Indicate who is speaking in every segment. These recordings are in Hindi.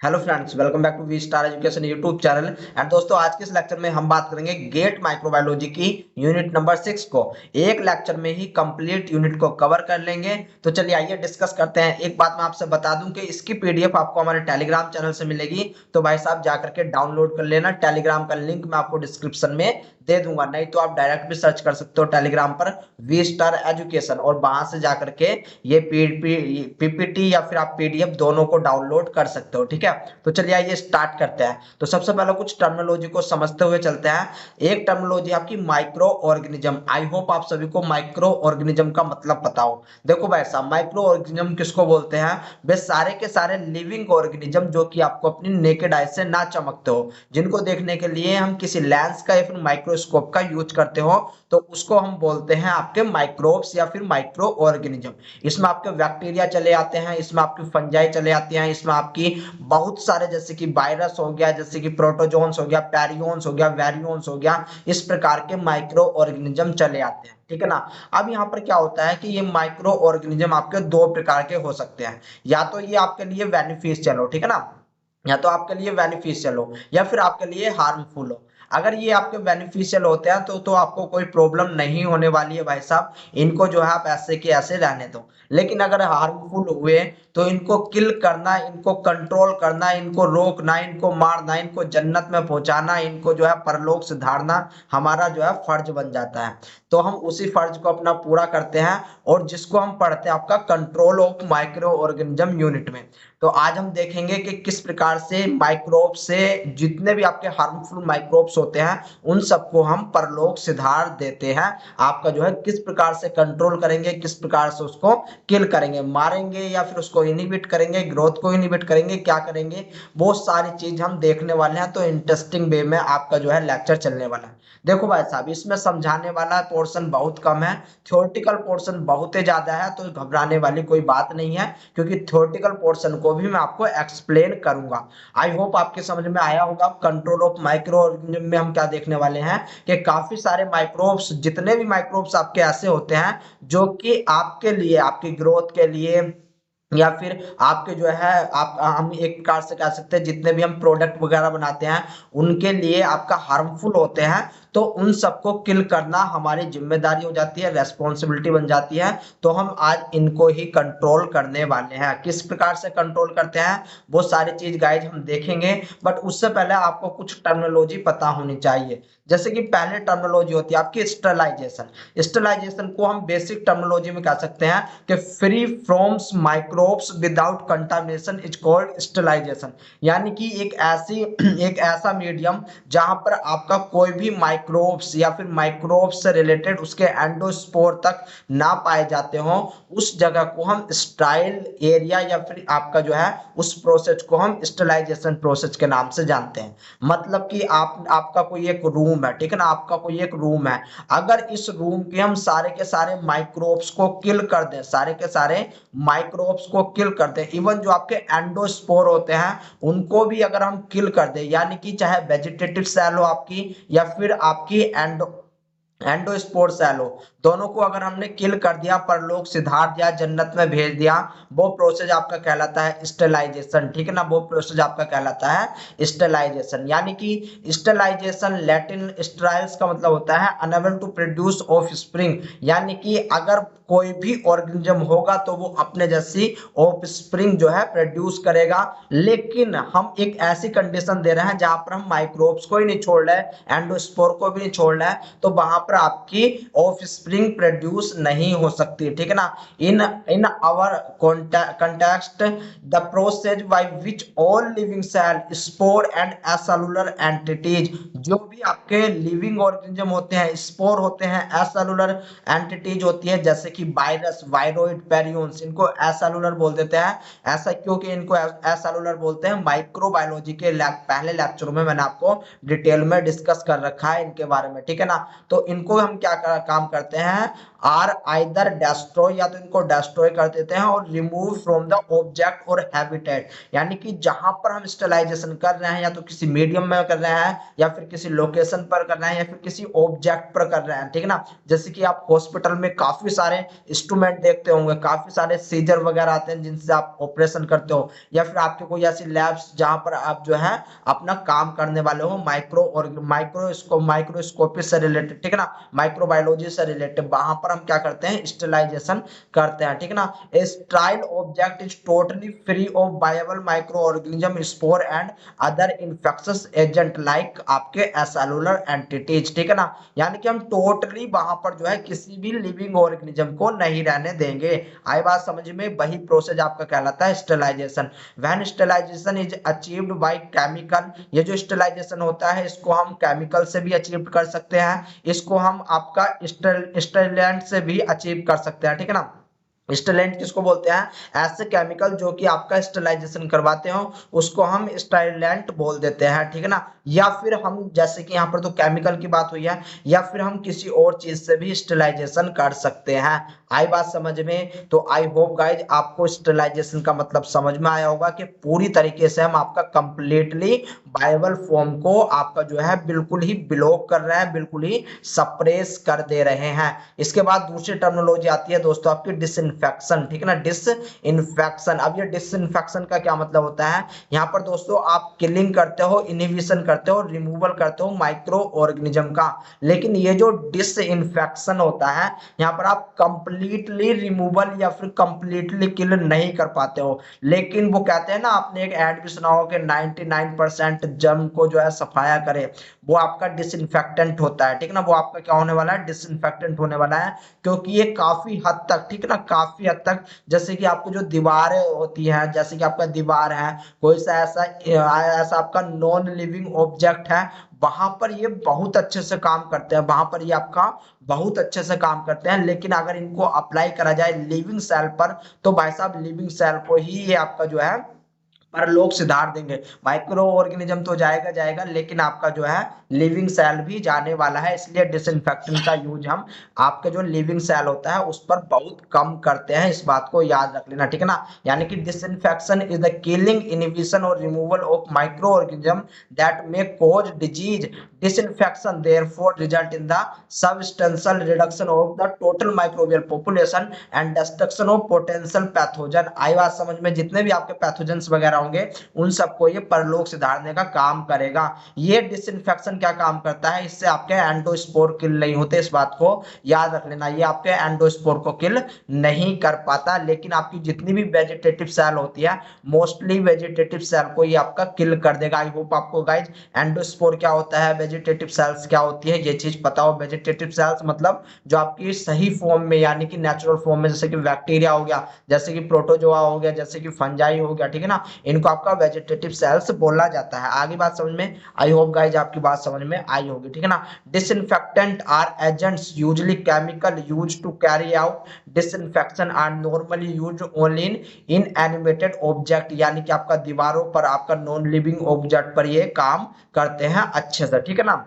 Speaker 1: Hello friends, welcome back to V star education YouTube channel. And दोस्तों, आज के इस लेक्चर में हम बात करेंगे गेट माइक्रोबायोलॉजी की यूनिट नंबर 6 को। एक लेक्चर में ही कंप्लीट यूनिट को कवर कर लेंगे। तो चलिए आइए डिस्कस करते हैं। एक बात मैं आपसे बता दूं कि इसकी पीडीएफ आपको हमारे टेलीग्राम चैनल से मिलेगी, तो भाई साहब जाकर के डाउनलोड कर लेना। टेलीग्राम का लिंक मैं आपको डिस्क्रिप्शन में दे दूंगा, नहीं तो आप डायरेक्ट भी सर्च कर सकते हो टेलीग्राम पर वी स्टार एजुकेशन, और वहां से जाकर के ये पीपीटी या फिर आप पीडीएफ दोनों को डाउनलोड कर सकते हो। ठीक है, तो चलिए आइए स्टार्ट करते हैं। तो सबसे पहले कुछ टर्मिनोलॉजी को समझते हुए चलते हैं। एक टर्मिनोलॉजी आपकी माइक्रो ऑर्गेनिज्म। आई होप आप सभी को माइक्रो ऑर्गेनिज्म का मतलब पता हो। देखो भाई साहब, माइक्रो ऑर्गेनिज्म किसको बोलते हैं? वे सारे के सारे लिविंग ऑर्गेनिज्म जो कि आपको अपनी नेकेड आई से ना चमकते हो, जिनको देखने के लिए हम किसी लेंस का या फिर माइक्रोस्कोप का यूज करते हो, तो उसको हम बोलते हैं आपके माइक्रोब्स या फिर माइक्रो ऑर्गेनिज्म। इसमें आपके बैक्टीरिया चले आते हैं, इसमें आपकी फंजाई चले आते हैं, इसमें आपकी बहुत सारे जैसे कि वायरस हो गया, जैसे कि प्रोटोजोन्स हो गया, पैरियोन्स हो गया, वेरियोन्स हो गया, इस प्रकार के माइक्रो ऑर्गेनिज्म चले आते हैं। ठीक है ना। अब यहाँ पर क्या होता है कि ये माइक्रो ऑर्गेनिज्म आपके दो प्रकार के हो सकते हैं। या तो ये आपके लिए बेनिफिशियल हो, ठीक है ना, या तो आपके लिए बेनिफिशियल हो या फिर आपके लिए हार्मफुल हो। अगर ये आपके बेनिफिशियल होते हैं तो आपको कोई प्रॉब्लम नहीं होने वाली है भाई साहब। इनको जो है आप ऐसे के ऐसे रहने दो। लेकिन अगर हार्मफुल हुए तो इनको किल करना, इनको कंट्रोल करना, इनको रोकना, इनको मारना, इनको जन्नत में पहुंचाना, इनको जो है परलोक से धारना हमारा जो है फर्ज बन जाता है। तो हम उसी फर्ज को अपना पूरा करते हैं, और जिसको हम पढ़ते हैं आपका control of micro organism unit में। तो आज हम देखेंगे कि किस प्रकार से माइक्रोब से जितने भी आपके हार्मफुल माइक्रोब्स होते हैं उन सबको हम परलोक सिधार देते हैं। आपका जो है किस प्रकार से कंट्रोल करेंगे, किस प्रकार से उसको किल करेंगे, मारेंगे या फिर उसको इनिबिट करेंगे, ग्रोथ को इनिबिट करेंगे, क्या करेंगे, बहुत सारी चीज हम देखने वाले हैं। तो इंटरेस्टिंग वे में आपका जो है लेक्चर चलने वाला है। देखो भाई साहब, इसमें समझाने वाला पोर्शन बहुत कम है, थ्योरेटिकल पोर्शन बहुत ही ज्यादा है। तो घबराने वाली कोई बात नहीं है, क्योंकि थ्योरेटिकल पोर्शन को भी मैं आपको एक्सप्लेन करूंगा। आई होप आपके समझ में आया होगा। कंट्रोल ऑफ माइक्रो ऑर्गेनिज्म में हम क्या देखने वाले हैं कि काफी सारे माइक्रोब्स, जितने भी माइक्रोब्स आपके ऐसे होते हैं जो कि आपके लिए, आपकी ग्रोथ के लिए, या फिर आपके जो है आप, हम एक प्रकार से कह सकते हैं जितने भी हम प्रोडक्ट वगैरह बनाते हैं उनके लिए आपका हार्मफुल होते हैं, तो उन सबको किल करना हमारी जिम्मेदारी हो जाती है, रेस्पॉन्सिबिलिटी बन जाती है। तो हम आज इनको ही कंट्रोल करने वाले हैं। किस प्रकार से कंट्रोल करते हैं वो सारी चीज गाइज हम देखेंगे, बट उससे पहले आपको कुछ टर्मिनोलॉजी पता होनी चाहिए। जैसे कि पहले टर्मिनोलॉजी होती है आपकी स्टरलाइजेशन। स्टरलाइजेशन को हम बेसिक टर्मिनोलॉजी में कह सकते हैं कि free from microbes without contamination is called sterilisation. यानी कि एक ऐसा मीडियम जहां पर आपका कोई भी माइक्रोब्स या फिर माइक्रोब्स से रिलेटेड उसके एंडोस्पोर तक ना पाए जाते हो, उस जगह को हम स्टाइल एरिया या फिर आपका जो है उस प्रोसेस को हम स्टरलाइजेशन प्रोसेस के नाम से जानते हैं। मतलब कि आपका कोई एक रूम है, ठीक है ना, आपका कोई एक रूम है, अगर इस रूम के हम सारे के सारे माइक्रोब्स को किल कर दें, सारे के सारे माइक्रोब्स को किल कर दें, इवन जो आपके एंडोस्पोर होते हैं उनको भी अगर हम किल कर दें, यानी कि चाहे वेजिटेटिव सेल हो आपकी या फिर आपकी एंडोस्पोर सेल हो, दोनों को अगर हमने किल कर दिया, परलोक सिधार दिया, जन्नत में भेज दिया, वो प्रोसेस आपका कहलाता है स्टेलाइजेशन। ठीक है ना, वो प्रोसेस आपका कहलाता है स्टेलाइजेशन। यानी कि स्टेलाइजेशन लैटिन स्टेराइल्स का मतलब होता है unable to produce offspring. यानी कि अगर कोई भी ऑर्गेनिज्म होगा तो वो अपने जैसी ऑफ स्प्रिंग जो है प्रोड्यूस करेगा, लेकिन हम एक ऐसी कंडीशन दे रहे हैं जहां पर हम माइक्रोब्स को ही नहीं छोड़ रहे, एंडोस्पोर को भी नहीं छोड़ रहे, तो वहां पर आपकी ऑफ स्प्रिंग प्रोड्यूस नहीं हो सकती। ठीक है ना। In in our context the process by which all living cell spore and acellular entities, जो भी आपके लिविंग ऑर्गेनिज्म होते हैं, स्पोर होते हैं, एसेलुलर एंटिटीज होती है, जैसे कि वायरस, वायरोइड, पेरियोन्स, इनको एसेलुलर बोल देते हैं। ऐसा क्योंकि इनको एसेलुलर बोलते हैं, माइक्रोबायोलॉजी के पहले लेक्चरों में मैंने आपको डिटेल में डिस्कस कर रखा है इनके बारे में। ठीक है ना। तो इनको हम क्या काम करते हैं, आर आइदर डेस्ट्रॉय, या तो इनको डेस्ट्रॉय कर देते हैं, और रिमूव फ्रॉम द ऑब्जेक्ट और हैबिटेट, यानी कि जहां पर हम स्टेलाइजेशन कर रहे हैं या तो किसी मीडियम में कर रहे हैं या फिर किसी लोकेशन पर कर रहे हैं या फिर किसी ऑब्जेक्ट पर कर रहे हैं, ठीक है ना। जैसे कि आप हॉस्पिटल में काफी सारे इंस्ट्रूमेंट देखते होंगे, काफी सारे सीजर वगैरह आते हैं जिनसे आप ऑपरेशन करते हो, या फिर आपके कोई ऐसी लैब्स जहां पर आप जो है अपना काम करने वाले हो माइक्रोस्कोपी से रिलेटेड, ठीक है ना, माइक्रोबायोलॉजी से रिलेटेड, वहां पर हम क्या करते हैं, स्टेलाइजेशन करते हैं, ठीक है ना। A sterile object is totally free of viable micro organism, spore and other infectious agent like आपके एसेलुलर एंटिटीज, ठीक है ना। यानी कि हम टोटली वहां पर जो है किसी भी लिविंग ऑर्गेनिज्म को नहीं रहने देंगे। आई बात समझ में, वही प्रोसेस आपका कहलाता है sterilisation. When sterilisation is achieved by chemical, ये जो स्टेलाइजेशन होता है इसको हम केमिकल से भी अचीव कर सकते हैं, इसको हम आपका स्टेरिलेंट से भी अचीव कर सकते हैं, ठीक है ना। स्टेरिलेंट किसको बोलते हैं, ऐसे केमिकल जो कि आपका स्टेलाइजेशन करवाते हो उसको हम स्टेरिलेंट बोल देते हैं, ठीक है ना। या फिर हम जैसे कि यहाँ पर तो केमिकल की बात हुई है, या फिर हम किसी और चीज से भी स्टेलाइजेशन कर सकते हैं। आई बात समझ में, तो आई होप गाइज आपको स्टेलाइजेशन का मतलब समझ में आया होगा कि पूरी तरीके से हम आपका कंप्लीटली बायोबल फॉर्म को आपका जो है बिल्कुल ही ब्लॉक कर रहे हैं, बिल्कुल ही सप्रेस कर दे रहे हैं। इसके बाद दूसरी टर्मिनोलॉजी आती है दोस्तों आपकी डिसइंफेक्शन, ठीक है ना, डिसइंफेक्शन। अब ये डिसइंफेक्शन का क्या मतलब होता है, यहाँ पर दोस्तों आप किलिंग करते हो, इनहिबिशन करते हो, रिमूवल करते हो माइक्रो ऑर्गेनिज्म का, लेकिन ये जो डिसइंफेक्शन होता है यहाँ पर आप कंप्लीटली रिमूवल या फिर कंप्लीटली किल नहीं कर पाते हो। लेकिन वो कहते हैं ना, आपने एक ऐड भी सुना होगा कि 99% जर्म को जो है सफाया करे, वो आपका डिसइंफेक्टेंट होता है, ठीक है ना। वो आपका क्या होने वाला है, डिसइंफेक्टेंट होने वाला है, क्योंकि ये काफी हद तक, ठीक है ना, काफी हद तक, जैसे कि आपको जो दीवारें होती हैं, जैसे कि आपका दीवार है, कोई सा ऐसा ऐसा आपका नॉन लिविंग ऑब्जेक्ट है, वहां पर ये बहुत अच्छे से काम करते हैं, वहां पर ये आपका बहुत अच्छे से काम करते हैं। लेकिन अगर इनको अप्लाई करा जाए लिविंग सेल पर, तो भाई साहब लिविंग सेल को ही ये आपका जो है पर लोग सुधार देंगे। माइक्रो ऑर्गेनिज्म तो जाएगा जाएगा, लेकिन आपका जो है लिविंग सेल भी जाने वाला है, इसलिए डिसइंफेक्टेंट का यूज हम आपके जो लिविंग सेल होता है उस पर बहुत कम करते हैं, इस बात को याद रख लेना, ठीक है ना। यानी कि disinfection is the killing, inhibition और removal of micro organism that may cause disease. Disinfection therefore result in the substantial reduction of the total microbial population and destruction of potential pathogen. आई बात समझ में, जितने भी आपके पैथोजेंस वगैरह होंगे उन सबको ये परलोक सुधारने का काम करेगा। ये डिसइंफेक्शन क्या काम करता है, इससे आपके एंडोस्पोर किल नहीं होते, इस बात को याद रख लेना, ये आपके एंडोस्पोर को किल नहीं कर पाता। लेकिन आपकी जितनी भी वेजिटेटिव सेल होती है, मोस्टली वेजिटेटिव सेल को ये आपका किल कर देगा। आई होप आपको गाइज एंडोस्पोर क्या होता है, वेजिटेटिव सेल्स क्या होती है, ये चीज पता हो। वेजिटेटिव सेल्स मतलब जो आपकी सही फॉर्म में, यानी कि नेचुरल फॉर्म में, जैसे कि बैक्टीरिया हो गया, जैसे कि प्रोटोजोआ हो गया, जैसे कि फंजाई हो गया, ठीक है ना, इनको आपका वेजिटेटिव सेल्स बोला जाता है। आगे बात समझ में, आई होप गाइज आपकी बात समझ में आई होगी, ठीक है ना। Disinfectant are agents usually chemical used to carry out disinfection are normally used only in inanimated object, यानी कि आपका दीवारों पर, आपका नॉन लिविंग ऑब्जेक्ट पर ये काम करते हैं अच्छे से, ठीक है ना।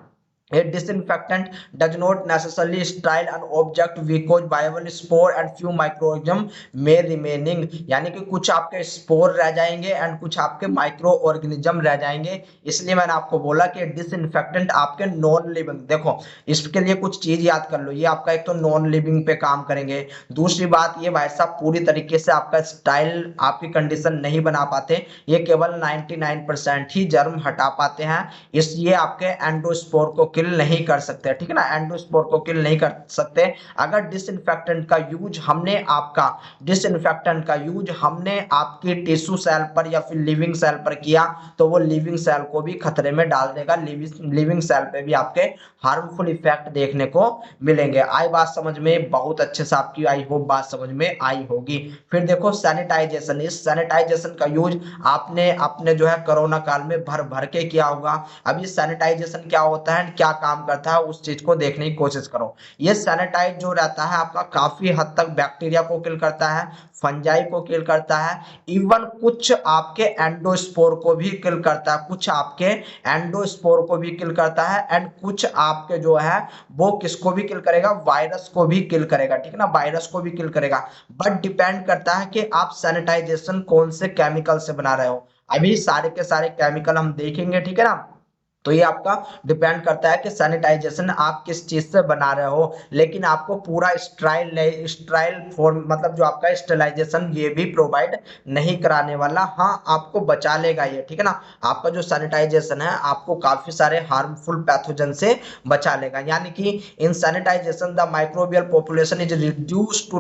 Speaker 1: A disinfectant does not necessarily sterile an object because viable spore and few microorganisms may remaining, यानी कि कुछ आपके स्पोर रह जाएंगे एंड कुछ आपके माइक्रो ऑर्गेनिज्म रह जाएंगे। इसलिए मैंने आपको बोला कि डिसइंफेक्टेंट आपके नॉन लिविंग, देखो इसके लिए कुछ चीज याद कर लो, ये आपका एक तो नॉन लिविंग पे काम करेंगे, दूसरी बात ये भाई साहब पूरी तरीके से आपका स्टाइल आपकी कंडीशन नहीं बना पाते, ये केवल 99% ही जर्म हटा पाते हैं, इसलिए आपके एंडोस्पोर को किल नहीं कर सकते, ठीक है ना, एंडोस्पोर को किल नहीं कर सकते। अगर डिसइंफेक्टेंट का यूज हमने आपकी टिश्यू सेल पर या फिर लिविंग सेल पर किया, तो वो लिविंग सेल को भी खतरे में डाल देगा, लिविंग सेल पे भी आपके हार्मफुल इफेक्ट देखने को मिलेंगे। आई बात समझ में, बहुत अच्छे से आपकी आई होप बात समझ में आई होगी। फिर देखो सैनिटाइजेशन, इस सैनिटाइजेशन का यूज आपने अपने जो है कोरोना काल में भर भर के किया होगा। अब ये सैनिटाइजेशन क्या होता है, क्या क्या काम करता है उस चीज को देखने की कोशिश करो। ये सैनिटाइज जो रहता है आपका काफी हद तक बैक्टीरिया को किल करता है, फंजाई को किल करता है, इवन कुछ आपके एंडोस्पोर को भी किल करता है, कुछ आपके एंडोस्पोर को भी किल करता है, एंड कुछ आपके जो है वो किसको भी किल करेगा, वायरस को भी किल करेगा, ठीक है ना, वायरस को भी किल करेगा। बट डिपेंड करता है कि आप सैनिटाइजेशन कौन से केमिकल से बना रहे हो। अभी सारे के सारे केमिकल हम देखेंगे, ठीक है ना। तो ये आपका डिपेंड करता है कि सैनिटाइजेशन आप किस चीज से बना रहे हो, लेकिन आपको पूरा स्ट्राइल फॉर्म मतलब जो आपका स्टेलाइजेशन ये भी प्रोवाइड नहीं कराने वाला। हाँ, आपको बचा लेगा ये, ठीक है ना। आपका जो सैनिटाइजेशन है आपको काफी सारे हार्मफुल पैथोजन से बचा लेगा, यानी कि in sanitization the microbial population is reduce to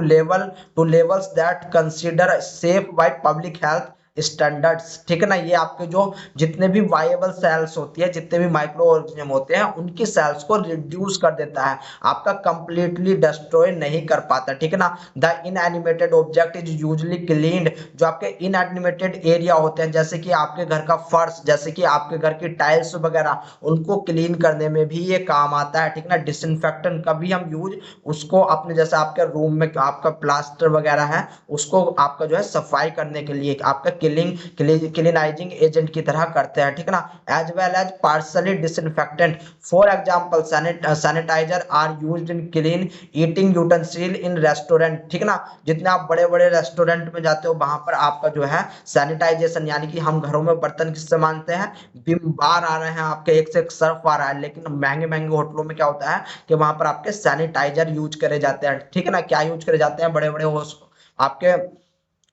Speaker 1: levels that consider safe by public health standards, ठीक है ना। ये आपके जो जितने भी वायबल सेल्स होती है, जितने भी माइक्रो ऑर्गेनिज्म होते हैं उनकी सेल्स को रिड्यूस कर देता है, आपका कंप्लीटली डिस्ट्रॉय नहीं कर पाता, ठीक है ना। The inanimated object is usually cleaned, जो आपके इनएनिमेटेड एरिया होते हैं जैसे कि आपके घर का फर्श, जैसे कि आपके घर की टाइल्स वगैरह, उनको क्लीन करने में भी ये काम आता है, ठीक है ना। डिसइंफेक्टेंट का भी हम यूज उसको अपने जैसे आपके रूम में आपका प्लास्टर वगैरह है उसको आपका जो है सफाई करने के लिए आपका क्लीनाइजिंग एजेंट की तरह करते हैं, ठीक है ना। As well as partially disinfectant, for example sanitiser are used in clean eating utensil in restaurant, ठीक है ना। जितने आप बड़े बड़े रेस्टोरेंट में जाते हो वहां पर आपका जो है सैनिटाइजेशन, यानी कि हम घरों में बर्तन किससे मांजते हैं, विम बार आ रहे हैं आपके, एक से एक सर्फ आ रहा है, लेकिन महंगे महंगे होटलों में क्या होता है कि वहां पर आपके सैनिटाइजर यूज करे जाते हैं, ठीक है ना। क्या यूज करे जाते हैं, बड़े बड़े आपके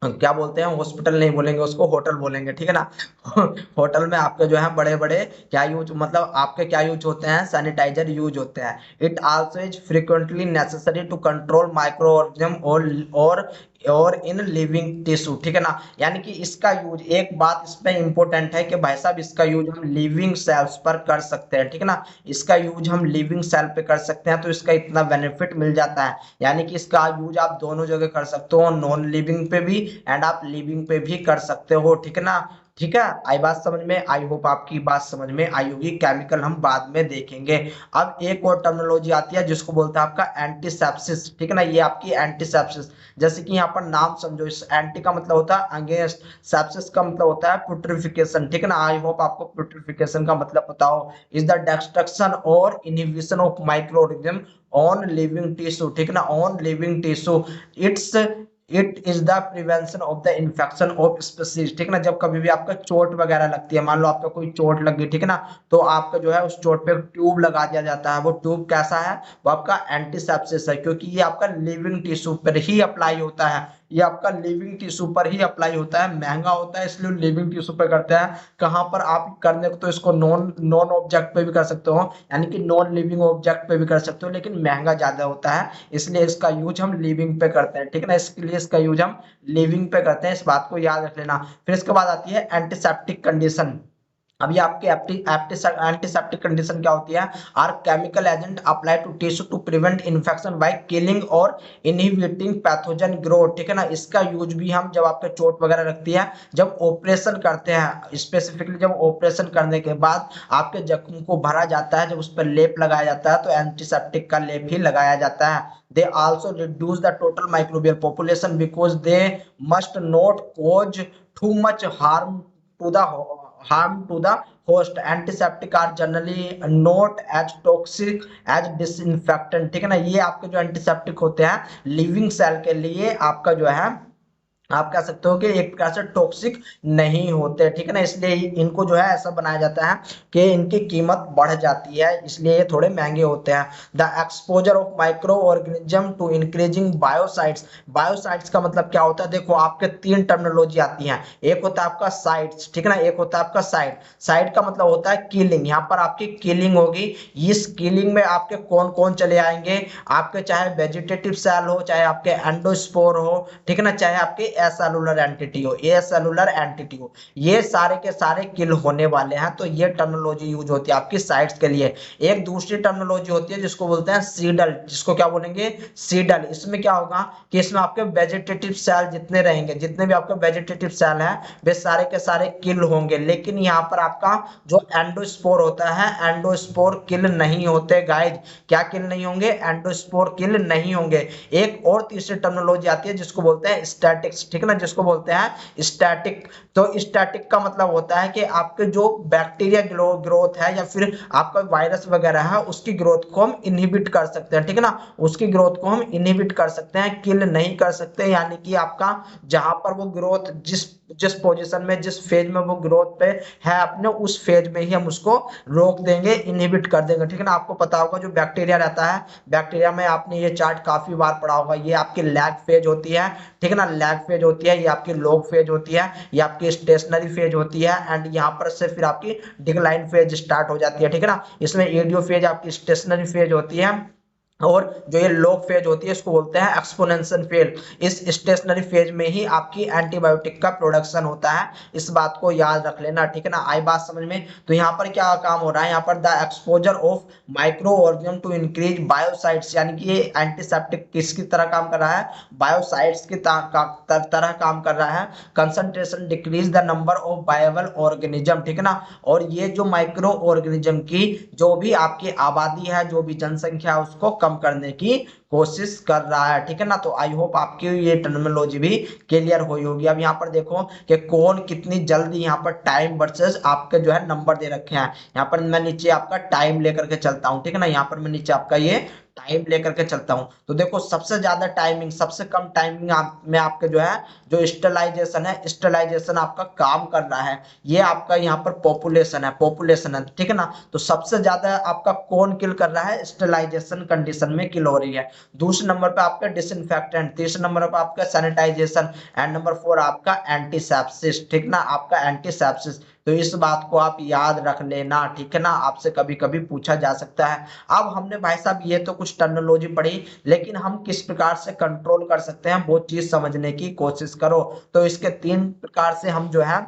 Speaker 1: क्या बोलते हैं, हॉस्पिटल नहीं बोलेंगे उसको, होटल बोलेंगे, ठीक है ना। होटल में आपके जो है बड़े बड़े क्या यूज मतलब आपके क्या यूज होते हैं, सैनिटाइजर यूज होते हैं। It also is frequently necessary to control micro organism और इन लिविंग टिश्यू, ठीक है ना। यानी कि इसका यूज, एक बात इसमें इंपॉर्टेंट है कि भाई साहब इसका यूज हम लिविंग सेल्स पर कर सकते हैं, ठीक है ना। इसका यूज हम लिविंग सेल पे कर सकते हैं, तो इसका इतना बेनिफिट मिल जाता है, यानी कि इसका यूज आप दोनों जगह कर सकते हो, नॉन लिविंग पे भी एंड आप लिविंग पे भी कर सकते हो, ठीक है ना। ठीक है, आई बात समझ में, आई होप आपकी बात समझ में आई होगी। केमिकल हम बाद में देखेंगे। अब एक और टर्मिनोलॉजी आती है जिसको बोलते हैं आपका एंटीसेप्सिस, ठीक है ना। ये आपकी एंटीसेप्सिस, जैसे कि यहाँ पर नाम समझो, इस एंटी का मतलब होता है अगेंस्ट, सेप्सिस का मतलब होता है पुट्रिफिकेशन, ठीक है ना। आई होप आपको पुट्रिफिकेशन का मतलब पता हो। इज द डिस्ट्रक्शन और inhibition of micro organism on living tissue, ठीक है ना, on living tissue. It is the prevention of the infection of species, ठीक है ना। जब कभी भी आपका चोट वगैरह लगती है, मान लो आपका कोई चोट लग गई, ठीक है ना, तो आपका जो है उस चोट पे ट्यूब लगा दिया जाता है। वो ट्यूब कैसा है, वो आपका एंटीसेप्सिस है, क्योंकि ये आपका लिविंग टिश्यू पर ही अप्लाई होता है, ये आपका लिविंग टिश्यू पर ही अप्लाई होता है। महंगा होता है इसलिए लिविंग टिश्यू पे करते हैं। कहाँ पर आप करने को तो इसको नॉन नॉन ऑब्जेक्ट पे भी कर सकते हो, यानी कि नॉन लिविंग ऑब्जेक्ट पे भी कर सकते हो, लेकिन महंगा ज्यादा होता है, इसलिए इसका यूज हम लिविंग पे करते हैं, ठीक है ना। इसके लिए इसका यूज हम लिविंग पे करते हैं, इस बात को याद रख लेना। फिर इसके बाद आती है एंटीसेप्टिक कंडीशन। अब ये आपके एंटीसेप्टिक कंडीशन क्या होती है, are chemical agent apply to tissue to prevent infection by killing और इनहिबिटिंग पैथोजन ग्रोथ, ठीक है ना। इसका यूज भी हम जब आपके चोट वगैरह लगती है, जब ऑपरेशन करते हैं, स्पेसिफिकली जब ऑपरेशन करने के बाद आपके जख्म को भरा जाता है, जब उस पर लेप लगाया जाता है तो एंटीसेप्टिक का लेप ही लगाया जाता है। They also reduce the total microbial population because they must not cause too much harm to the host. Antiseptic are generally not as toxic as disinfectant, ठीक है ना। ये आपके जो एंटीसेप्टिक होते हैं लिविंग सेल के लिए आपका जो है आप कह सकते हो कि एक प्रकार से टॉक्सिक नहीं होते, ठीक है ना। इसलिए इनको जो है ऐसा बनाया जाता है कि इनकी कीमत बढ़ जाती है, इसलिए ये थोड़े महंगे होते हैं। The exposure of micro organism to increasing biocides, biocides का मतलब क्या होता है, देखो आपके तीन टर्मिनोलॉजी आती हैं। एक होता है आपका साइट्स, ठीक है ना, एक होता है आपका साइट। साइट का मतलब होता है किलिंग, यहाँ पर आपकी किलिंग होगी। इस किलिंग में आपके कौन कौन चले आएंगे, आपके चाहे वेजिटेटिव सेल हो, चाहे आपके एंडोस्पोर हो, ठीक है ना, चाहे आपके एसेलुलर एंटिटी हो, एसेलुलर एंटिटी हो, ये सारे के सारे किल होने वाले हैं। तो ये टर्मिनोलॉजी यूज होती है आपकी साइट्स के लिए। एक दूसरी टर्मिनोलॉजी होती है जिसको बोलते हैं सीडल, जिसको क्या बोलेंगे, सीडल। इसमें क्या होगा कि इसमें आपके वेजिटेटिव सेल जितने रहेंगे, जितने भी आपके वेजिटेटिव सेल हैं वे सारे के सारे किल होंगे, लेकिन यहाँ पर आपका जो एंडोस्पोर होता है, एंडोस्पोर किल नहीं होते गाइज। क्या किल नहीं होंगे, एंडोस्पोर किल नहीं होंगे। एक और तीसरी टर्मिनोलॉजी आती है जिसको बोलते हैं स्टैटिक्स, ठीक है ना, जिसको बोलते हैं स्टैटिक। तो स्टैटिक का मतलब होता है कि आपके जो बैक्टीरिया ग्रोथ है या फिर आपका वायरस वगैरह है उसकी ग्रोथ को हम इनहिबिट कर सकते हैं, ठीक है ना, उसकी ग्रोथ को हम इनहिबिट कर सकते हैं, किल नहीं कर सकते। यानी कि आपका जहां पर वो ग्रोथ जिस जिस पोजीशन में, जिस फेज में वो ग्रोथ पे है अपने, उस फेज में ही हम उसको रोक देंगे, इनहिबिट कर देंगे, ठीक है ना। आपको पता होगा जो बैक्टीरिया रहता है, बैक्टीरिया में आपने ये चार्ट काफी बार पढ़ा होगा, ये आपकी लैग फेज होती है, ठीक है ना, लैग फेज होती है, ये आपकी लॉग फेज होती है, ये आपकी स्टेशनरी फेज होती है, एंड यहाँ पर से फिर आपकी डिक्लाइन फेज स्टार्ट हो जाती है, ठीक है ना। इसमें एडियो फेज आपकी स्टेशनरी फेज होती है, और जो ये लॉग फेज होती है इसको बोलते हैं एक्सपोनेंशियल फेज। इस स्टेशनरी फेज में ही आपकी एंटीबायोटिक का प्रोडक्शन होता है, इस बात को याद रख लेना, ठीक है ना। आई बात समझ में। तो यहाँ पर क्या काम हो रहा है, यहाँ पर the exposure of micro organism to increase biocides, यानी कि ये एंटीसेप्टिक किसकी तरह काम कर रहा है, बायोसाइट्स की तरह काम कर रहा है। Concentration decrease the number of viable organism, ठीक है ना। और ये जो माइक्रो ऑर्गेनिज्म की जो भी आपकी आबादी है, जो भी जनसंख्या है, उसको कम करने की कोशिश कर रहा है, ठीक है ना। तो आई होप आपकी ये टर्मिनोलॉजी भी क्लियर हुई होगी। अब यहाँ पर देखो कि कौन कितनी जल्दी यहाँ पर टाइम वर्सेस आपके जो है नंबर दे रखे हैं। यहाँ पर मैं नीचे आपका टाइम लेकर के चलता हूँ, ठीक है ना, यहाँ पर मैं नीचे आपका ये टाइम लेकर के चलता हूं। तो देखो सबसे ज्यादा टाइमिंग, सबसे कम टाइमिंग में आपके जो है जो स्टेलाइजेशन है, स्टेलाइजेशन आपका काम कर रहा है, ये आपका यहाँ पर पॉपुलेशन है, पॉपुलेशन है, ठीक है ना। तो सबसे ज्यादा आपका कौन किल कर रहा है, स्टेलाइजेशन कंडीशन में किल हो रही है। दूसरे नंबर पे आपका डिसइंफेक्टेंट, तीसरे नंबर पे आपका सैनिटाइजेशन, एंड नंबर 4 आपका एंटीसेप्सिस, ठीक ना, आपका एंटीसेप्सिस। तो इस बात को आप याद रख लेना, ठीक है ना, आपसे कभी कभी पूछा जा सकता है। अब हमने भाई साहब ये तो कुछ टर्मिनोलॉजी पढ़ी, लेकिन हम किस प्रकार से कंट्रोल कर सकते हैं वो चीज समझने की कोशिश करो। तो इसके 3 प्रकार से हम जो है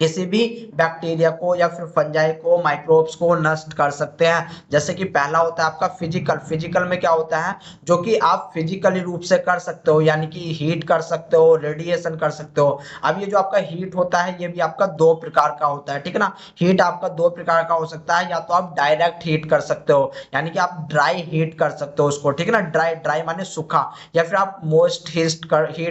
Speaker 1: किसी भी बैक्टीरिया को या फिर फंजाई को, माइक्रोब्स को नष्ट कर सकते हैं। जैसे कि पहला होता है आपका फिजिकल। फिजिकल में क्या होता है, जो कि आप फिजिकली रूप से कर सकते हो, यानी कि हीट कर सकते हो, रेडिएशन कर सकते हो। अब ये जो आपका हीट होता है ये भी आपका 2 प्रकार का होता है, ठीक है ना। हीट आपका 2 प्रकार का हो सकता है, या तो आप डायरेक्ट हीट कर सकते हो, यानी कि आप ड्राई हीट कर सकते हो उसको, ठीक है ना, ड्राई, ड्राई माने सूखा, या फिर आप मोस्ट हीट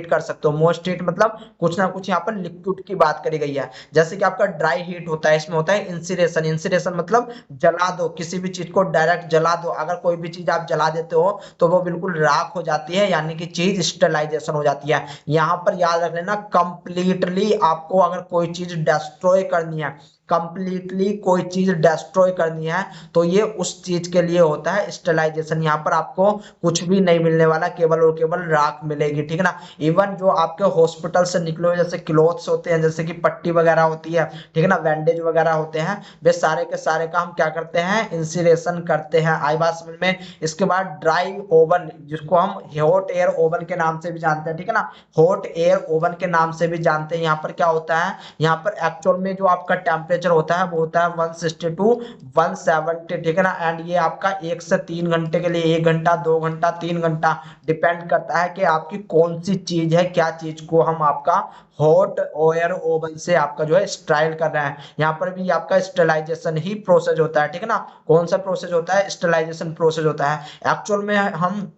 Speaker 1: कर सकते हो। मोस्ट हीट मतलब कुछ ना कुछ यहाँ पर लिक्विड की बात करी गई है। जैसे कि आपका ड्राई हीट होता है, इसमें होता है इंसिनेशन। इंसिनेशन मतलब जला दो, किसी भी चीज को डायरेक्ट जला दो। अगर कोई भी चीज आप जला देते हो तो वो बिल्कुल राख हो जाती है, यानी कि चीज स्टेलाइजेशन हो जाती है। यहां पर याद रख लेना, कंप्लीटली आपको अगर कोई चीज डिस्ट्रॉय करनी है, कंप्लीटली कोई चीज डिस्ट्रॉय करनी है, तो ये उस चीज के लिए होता है स्टेलाइजेशन। यहाँ पर आपको कुछ भी नहीं मिलने वाला, केवल और केवल राख मिलेगी, ठीक है ना। इवन जो आपके हॉस्पिटल से निकले हुए जैसे क्लॉथ्स होते हैं, जैसे कि पट्टी वगैरह होती है, ठीक है ना, बैंडेज वगैरह होते हैं, वे सारे के सारे का हम क्या करते हैं, इंसिनेशन करते हैं। आई बात समझ में। इसके बाद ड्राई ओवन, जिसको हम हॉट एयर ओवन के नाम से भी जानते हैं, ठीक है ना, हॉट एयर ओवन के नाम से भी जानते हैं। यहाँ पर क्या होता है, यहाँ पर एक्चुअल में जो आपका टेम्परेचर होता है वो होता है 160 टू 170, ठीक है ना। एंड ये आपका 1 से 3 घंटे के लिए, 1 घंटा, 2 घंटा, 3 घंटा, डिपेंड करता है कि आपकी कौन सी चीज है, क्या चीज को हम आपका हॉट एयर ओवन से आपका जो है स्टाइल कर रहे हैं। यहाँ पर भी आपका स्टेलाइजेशन ही प्रोसेस होता है, ठीक है ना। कौन सा प्रोसेस होता है, स्टेलाइजेशन प्रोसेस होता है। एक्चुअल में हम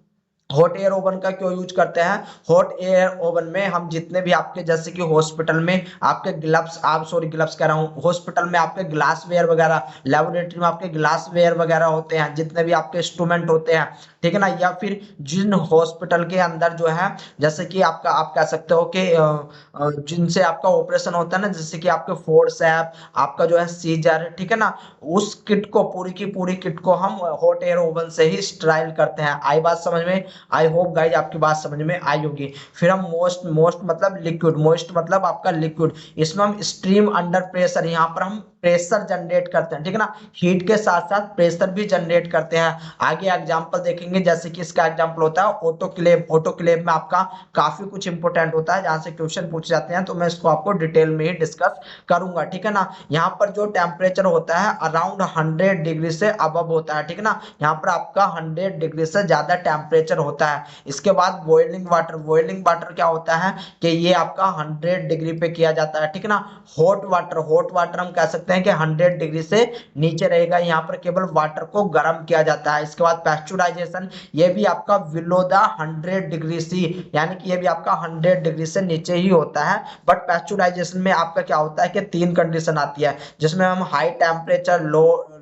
Speaker 1: हॉट एयर ओवन का क्यों यूज करते हैं, हॉट एयर ओवन में हम जितने भी आपके, जैसे कि हॉस्पिटल में आपके ग्लव्स, आप सॉरी ग्लव्स कह रहा हूँ, हॉस्पिटल में आपके ग्लास वेयर वगैरह, लेबोरेटरी में आपके ग्लास वेयर वगैरह होते हैं, जितने भी आपके इंस्ट्रूमेंट होते हैं, ठीक है ना, या फिर जिन हॉस्पिटल के अंदर जो है, जैसे कि आपका आप कह सकते हो कि जिनसे आपका ऑपरेशन होता है ना, जैसे कि आपके फोर्सेप, आपका जो है सीजर, ठीक है ना, उस किट को, पूरी की पूरी किट को हम हॉट एयर ओवन से ही स्टराइल करते हैं। आई बात समझ में। आई होप गाइज आपकी बात समझ में आई होगी। फिर हम मोस्ट मोस्ट मतलब लिक्विड, मोस्ट मतलब आपका लिक्विड, इसमें हम स्ट्रीम अंडर प्रेशर, यहाँ पर हम प्रेशर जनरेट करते हैं, ठीक है ना, हीट के साथ साथ प्रेशर भी जनरेट करते हैं। आगे एग्जांपल देखेंगे, जैसे कि इसका एग्जांपल होता है ऑटोक्लेव। ऑटोक्लेव में आपका काफी कुछ इंपॉर्टेंट होता है जहां से क्वेश्चन पूछे जाते हैं, तो मैं इसको आपको डिटेल में ही डिस्कस करूंगा, ठीक है ना। यहाँ पर जो टेम्परेचर होता है अराउंड 100 डिग्री से अबव होता है, ठीक है ना, यहाँ पर आपका 100 डिग्री से ज्यादा टेम्परेचर होता है। इसके बाद बॉइलिंग वाटर, बॉइलिंग वाटर क्या होता है कि ये आपका 100 डिग्री पे किया जाता है, ठीक है ना। हॉट वाटर, हॉट वाटर हम कह सकते हैं कि 100 डिग्री से नीचे रहेगा, यहाँ पर केवल वाटर को गर्म किया जाता है। इसके बाद पैस्चुराइजेशन, ये भी आपका बिलो द 100 डिग्री सी, यानी कि ये भी आपका 100 डिग्री से नीचे ही होता है। बट पैस्चुराइजेशन में आपका क्या होता है कि 3 कंडीशन आती है, जिसमें हम हाई टेम्परेचर,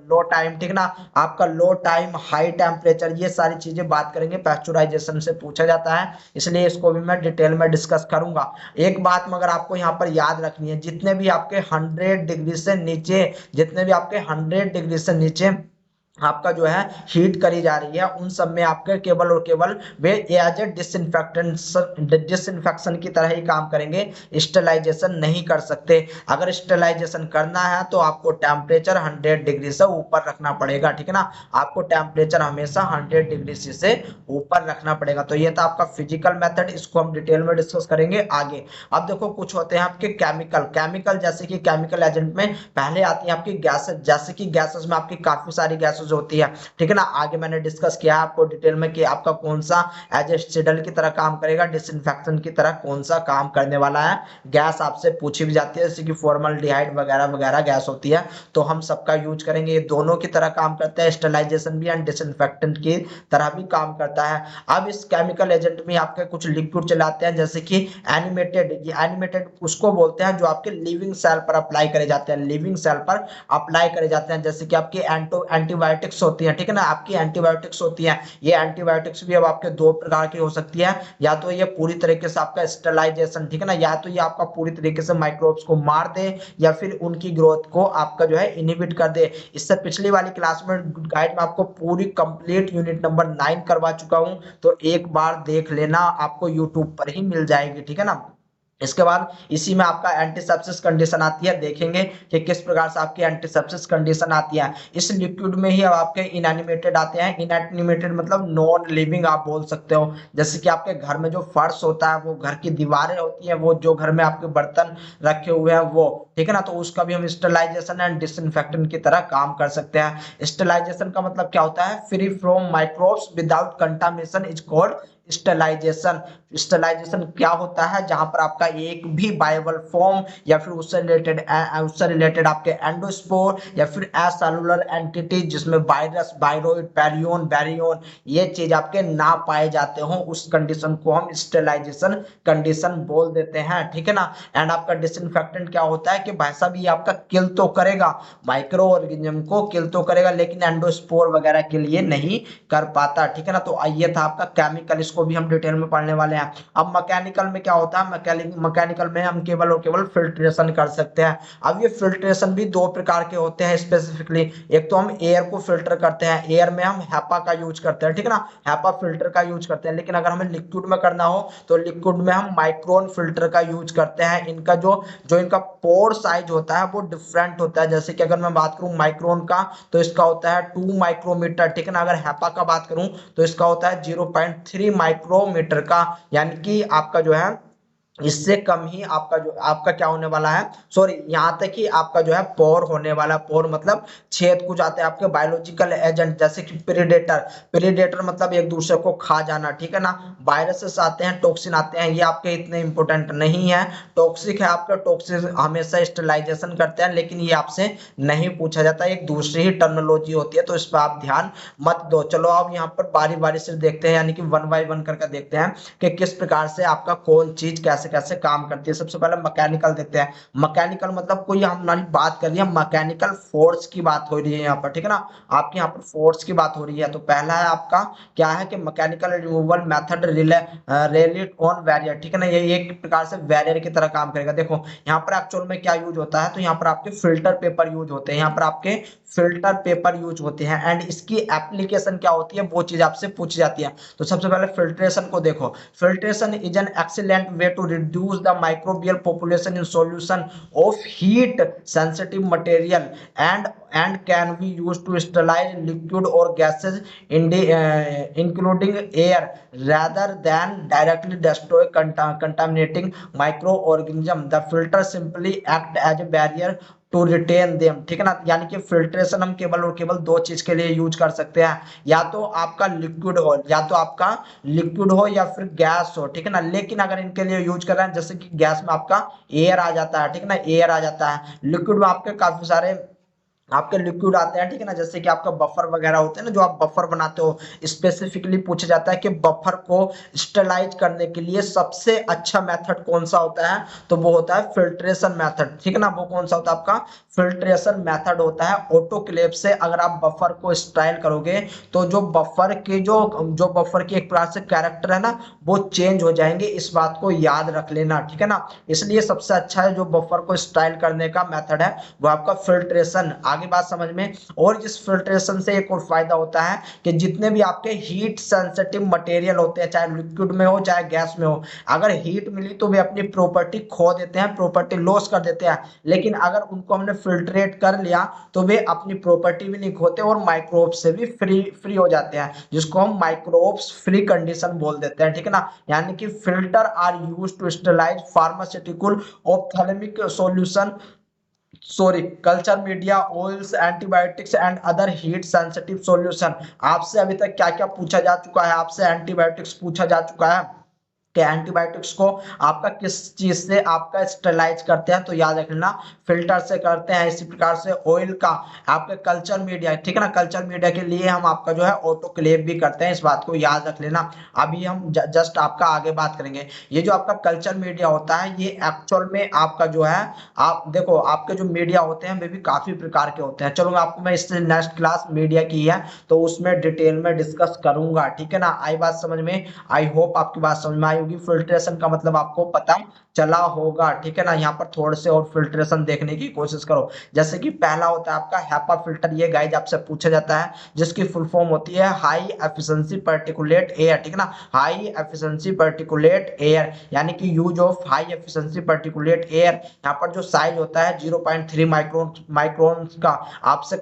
Speaker 1: लो टाइम, ठीक ना, आपका लो टाइम, हाई टेम्परेचर, ये सारी चीजें बात करेंगे, पैस्चुराइजेशन से पूछा जाता है, इसलिए इसको भी मैं डिटेल में डिस्कस करूंगा। एक बात मगर आपको यहाँ पर याद रखनी है, जितने भी आपके 100 डिग्री से नीचे, जितने भी आपके 100 डिग्री से नीचे आपका जो है हीट करी जा रही है, उन सब में आपके केवल और केवल वे एज ए डिसइंफेक्शन की तरह ही काम करेंगे, स्टेलाइजेशन नहीं कर सकते। अगर स्टेलाइजेशन करना है तो आपको टेम्परेचर 100 डिग्री से ऊपर रखना पड़ेगा, ठीक है ना, आपको टेम्परेचर हमेशा 100 डिग्री से ऊपर रखना पड़ेगा। तो ये था आपका फिजिकल मेथड, इसको हम डिटेल में डिस्कस करेंगे आगे। अब देखो कुछ होते हैं आपके केमिकल, केमिकल जैसे कि केमिकल एजेंट में पहले आती है आपकी गैसेस, जैसे कि गैसेस में आपकी काफी सारी गैसेस होती है, ठीक है ना। आगे मैंने डिस्कस किया आपको डिटेल में कि आपका कौन सा एज ए सिडल की तरह काम करेगा, डिसइंफेक्शन की तरह कौन सा काम करने वाला है। गैस आपसे पूछी भी जाती है, जैसे कि फॉर्मल्डिहाइड वगैरह वगैरह गैस होती है, तो हम सबका यूज करेंगे। ये दोनों की तरह काम करता है, स्टेलाइजेशन भी एंड डिसइंफेक्टेंट की तरह भी काम करता है। अब इस केमिकल एजेंट में आपके कुछ लिक्विड चलाते हैं, जैसे कि एनिमेटेड, ये एनिमेटेड उसको बोलते हैं जो आपके लिविंग सेल पर अप्लाई करे जाते हैं, लिविंग सेल पर अप्लाई करे जाते हैं, जैसे कि आपके एंटीबायोटिक्स होती है, ठीक है ना, आपकी एंटीबायोटिक्स होती है। ये एंटीबायोटिक्स भी अब आपके 2 प्रकार की हो सकती है, या तो ये पूरी तरीके से आपका स्टेलाइजेशन, ठीक है ना, या तो ये आपका पूरी तरीके से माइक्रोब्स को मार दे, या फिर उनकी ग्रोथ को आपका जो है इनहिबिट कर दे। इससे पिछली वाली क्लास में गाइड में आपको पूरी कंप्लीट यूनिट नंबर 9 करवा चुका हूं, तो एक बार देख लेना, आपको यूट्यूब पर ही मिल जाएगी, ठीक है ना। इसके बाद इसी में आपका एंटीसेप्सिस कंडीशन आती है, देखेंगे कि किस प्रकार से आपकी एंटीसेप्सिस कंडीशन आती है। इस लिक्विड में ही अब आपके इनएनिमेटेड आते हैं, इनएनिमेटेड मतलब नॉन लिविंग आप बोल सकते हो, जैसे कि आपके घर में जो फर्श होता है, वो घर की दीवारें होती हैं, वो जो घर में आपके बर्तन रखे हुए हैं वो, ठीक है ना, तो उसका भी हम स्टेलाइजेशन एंड डिसइंफेक्टेंट की तरह काम कर सकते हैं। स्टेलाइजेशन का मतलब क्या होता है, free from microbes without contamination is called sterilisation. Sterilisation क्या होता है, जहां पर आपका एक भी बायोबल फॉर्म या फिर उससे रिलेटेड आपके एंडोस्पोर या फिर एसेलुलर एंटिटी, जिसमें वायरस, वायरोइड, पैरियन, बैरियन, ये चीज आपके ना पाए जाते हो, उस कंडीशन को हम स्टेलाइजेशन कंडीशन बोल देते हैं, ठीक है ना। एंड आपका डिसइंफेक्टेंट क्या होता है कि भाई साहब ये आपका किल तो करेगा, माइक्रो ऑर्गेनिज्म को किल तो करेगा, लेकिन एंडोस्पोर वगैरह के लिए नहीं कर पाता, ठीक है ना। तो ये था आपका केमिकल, इसको भी हम डिटेल में पढ़ने वाले हैं। अब मैकेनिकल में क्या होता है, मैकेनिकल में हम केवल और केवल फिल्ट्रेशन कर सकते हैं। अब ये फिल्ट्रेशन भी 2 प्रकार के होते हैं स्पेसिफिकली, एक तो हम एयर को फिल्टर करते हैं, एयर में हम हैपा का यूज करते हैं, ठीक है ना, हैपा फिल्टर का यूज करते हैं। लेकिन अगर हमें लिक्विड में करना हो तो लिक्विड में हम माइक्रोन फिल्टर का यूज करते हैं। इनका जो इनका पोर साइज होता है वो डिफरेंट होता है, जैसे कि अगर मैं बात करूं माइक्रोन का तो इसका होता है 2 माइक्रोमीटर, ठीक है ना। अगर हैपा का बात करूं तो इसका होता है 0.3 माइक्रोमीटर का, यानी कि आपका जो है इससे कम ही आपका क्या होने वाला है, सॉरी यहाँ तक कि आपका जो है पोर होने वाला, पोर मतलब छेद कुछ आते हैं आपके बायोलॉजिकल एजेंट, जैसे कि प्रीडेटर मतलब एक दूसरे को खा जाना, ठीक है ना। वायरसेस आते हैं, टॉक्सिन आते हैं, ये आपके इतने इंपॉर्टेंट नहीं है। टॉक्सिक है आपका, टॉक्सिक हमेशा स्टेलाइजेशन करते हैं, लेकिन ये आपसे नहीं पूछा जाता, एक दूसरी ही टर्मिनोलॉजी होती है, तो इस पर आप ध्यान मत दो। चलो अब यहाँ पर बारी बारी से देखते हैं, यानी कि 1 बाय 1 करके देखते हैं कि किस प्रकार से आपका कौन चीज कैसे कैसे कैसे काम करती है। सबसे पहले मैकेनिकल देखते हैं। मैकेनिकल मतलब कोई हमारी बात कर रही है मैकेनिकल फोर्स की बात हो रही है यहाँ पर, ठीक है ना, आपकी यहाँ पर फोर्स की बात हो रही है। तो पहला है आपका क्या है कि mechanical removal method relate on barrier, ठीक है ना, ये एक प्रकार से बैरियर की तरह काम करेगा। देखो यहाँ पर एक्चुअल में क्या यूज होता है, तो यहाँ पर आपके फिल्टर पेपर यूज होते हैं, यहाँ पर आपके फिल्टर पेपर यूज होते हैं एंड इसकी एप्लीकेशन क्या होती है वो चीज आपसे पूछी जाती है। तो सबसे पहले फिल्ट्रेशन को देखो। Filtration is an excellent way to reduce the microbial population in solution of heat sensitive material and can be used to sterilize liquid or gases including air rather than directly destroy contaminating microorganism. The filter simply act as a barrier to retain them, ठीक है ना। यानी कि फिल्ट्रेशन हम केवल और केवल दो चीज के लिए यूज कर सकते हैं, या तो आपका लिक्विड हो, या तो आपका लिक्विड हो या फिर गैस हो, ठीक है ना। लेकिन अगर इनके लिए यूज कर रहे हैं, जैसे कि गैस में आपका एयर आ जाता है, ठीक है ना, एयर आ जाता है, लिक्विड में आपके काफी सारे आपके लिक्विड आते हैं, ठीक है ना, जैसे कि आपका बफर वगैरह होते हैं ना, जो आप बफर बनाते हो। स्पेसिफिकली पूछा जाता है कि बफर को स्टरलाइज करने के लिए सबसे अच्छा मेथड कौन सा होता है, तो वो होता है फिल्ट्रेशन मेथड, ठीक है ना। वो कौन सा होता है आपका फिल्ट्रेशन मेथड होता है। ऑटोक्लेव से अगर आप बफर को स्टाइल करोगे तो जो बफर के जो बफर की एक प्रकार से कैरेक्टर है ना, वो चेंज हो जाएंगे, इस बात को याद रख लेना, ठीक है ना। इसलिए सबसे अच्छा है जो बफर को स्टाइल करने का मेथड है वो आपका फिल्ट्रेशन। आगे बात समझ में। और इस फिल्ट्रेशन से एक और फायदा होता है कि जितने भी आपके हीट सेंसिटिव मटेरियल होते हैं, चाहे लिक्विड में हो चाहे गैस में हो, अगर हीट मिली तो वे अपनी प्रॉपर्टी खो देते हैं, प्रॉपर्टी लॉस कर देते हैं। लेकिन अगर उनको हमने फिल्ट्रेट कर लिया तो वे अपनी प्रॉपर्टी भी नहीं खोते और माइक्रोब से भी फ्री हो जाते हैं, जिसको हम माइक्रोब्स फ्री कंडीशन बोल देते हैं, ठीक है ना। यानी कि filter are used to sterilise pharmaceutical ophthalmic solution, sorry, culture media, oils, antibiotics and other heat sensitive solution. आपसे अभी तक क्या क्या पूछा जा चुका है, आपसे एंटीबायोटिक्स पूछा जा चुका है कि एंटीबायोटिक्स को आपका किस चीज से आपका स्टेलाइज करते हैं, तो याद रखना फिल्टर से करते हैं। इसी प्रकार से ऑयल का आपके कल्चर मीडिया, ठीक है ना, कल्चर मीडिया के लिए हम आपका जो है ऑटोक्लेव भी करते हैं, इस बात को याद रख लेना। अभी हम जस्ट आपका आगे बात करेंगे। ये जो आपका कल्चर मीडिया होता है ये एक्चुअल में आपका जो है, आप देखो आपके जो मीडिया होते हैं वे भी काफी प्रकार के होते हैं। चलो मैं इससे नेक्स्ट क्लास मीडिया की है तो उसमें डिटेल में डिस्कस करूंगा, ठीक है ना। आई बात समझ में, आई होप आपकी बात समझ में आई होगी। फिल्ट्रेशन का मतलब आपको पता चला होगा, ठीक है ना। यहाँ पर थोड़े से और फिल्ट्रेशन देखने की कोशिश करो। जैसे कि पहला होता है आपका हैपा फिल्टर, ये गाइज आपसे पूछा जाता है, जिसकी फुल फॉर्म होती है हाई एफिशिएंसी पार्टिकुलेट एयर, ठीक है ना, हाई एफिशिएंसी पार्टिकुलेट एयर, यानी कि use of high efficiency particulate air. यहाँ पर जो साइज होता है 0.3 माइक्रोन का, आपसे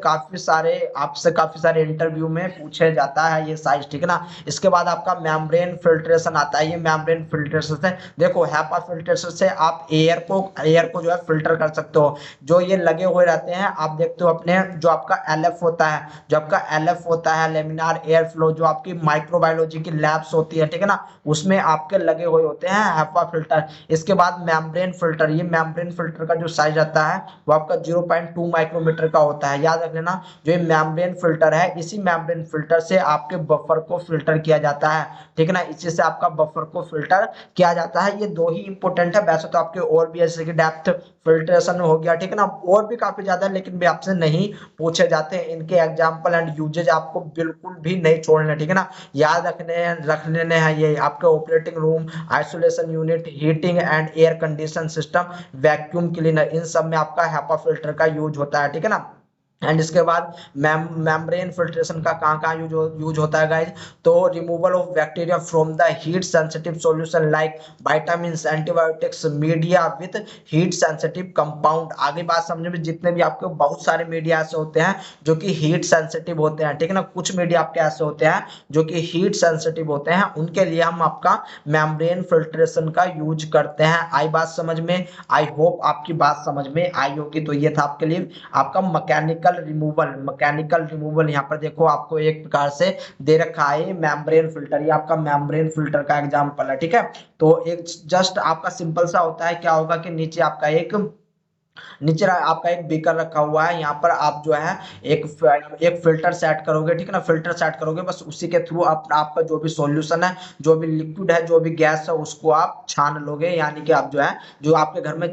Speaker 1: काफी सारे इंटरव्यू में पूछे जाता है ये साइज, ठीक है ना। इसके बाद आपका मेम्ब्रेन फिल्ट्रेशन आता है। ये मेम्ब्रेन फिल्ट्रेशन से देखो, हैपा फिल्ट्रेशन से आप एयर को जो है फिल्टर कर सकते हो। जो ये लगे हुए रहते हैं आप देखते हो अपने, जो आपका एलएफ होता है, जो आपका एलएफ होता है लेमिनार एयर फ्लो, जो आपकी माइक्रोबायोलॉजी की लैब्स होती है, ठीक है ना, उसमें आपके लगे हुए होते हैं हैपा फिल्टर। इसके बाद मेम्ब्रेन फिल्टर, ये मेम्ब्रेन फिल्टर का जो साइज आता है वो आपका 0.2 माइक्रोमीटर का होता है, याद रख लेना। जो ये मेम्ब्रेन फिल्टर है, इसी मेम्ब्रेन फिल्टर से आपके बफर को फिल्टर किया जाता है, ठीक है ना, इसी से आपका बफर को फिल्टर किया जाता है। ये दो ही इंपॉर्टेंट है, वैसे तो आपके और भी जैसे कि डेप्थ फिल्ट्रेशन हो गया, ठीक है ना, और भी काफी ज्यादा है, लेकिन भी आपसे नहीं पूछे जाते हैं। इनके एग्जांपल एंड यूजेज आपको बिल्कुल भी नहीं छोड़ने, ठीक है ना, याद रख लेने हैं। ये आपके operating room, isolation unit, heating and air condition system, vacuum cleaner, इन सब में आपका हैपा फिल्टर का यूज होता है, ठीक है ना। एंड इसके बाद मेम्ब्रेन फिल्ट्रेशन का कहाँ यूज होता है गाइज, तो removal of bacteria from the heat sensitive solution like vitamin, antibiotics, media with heat sensitive compound. आगे बात समझने में, जितने भी आपके बहुत सारे मीडिया ऐसे होते हैं जो कि हीट सेंसिटिव होते हैं, ठीक है ना, कुछ मीडिया आपके ऐसे होते हैं जो कि हीट सेंसिटिव होते हैं, उनके लिए हम आपका मेम्ब्रेन फिल्ट्रेशन का यूज करते हैं। आई बात समझ में, आई होप आपकी बात समझ में आई होगी। तो ये था आपके लिए आपका मैकेनिकल रिमूवल। यहाँ पर देखो आपको एक प्रकार से दे रखा है मेम्ब्रेन फिल्टर, ये आपका मेम्ब्रेन फिल्टर का एग्जांपल है, ठीक है। तो एक जस्ट आपका सिंपल सा होता है, क्या होगा कि नीचे आपका एक नीचे आपका एक बीकर रखा हुआ है, यहाँ पर आप जो है एक फिल्टर सेट करोगे, ठीक है ना। फिल्टर सेट करोगे, बस उसी के थ्रू आपका जो भी सॉल्यूशन है, जो भी लिक्विड है, जो भी गैस है, उसको आप छान लोगे। यानी कि आप जो है, जो आपके घर में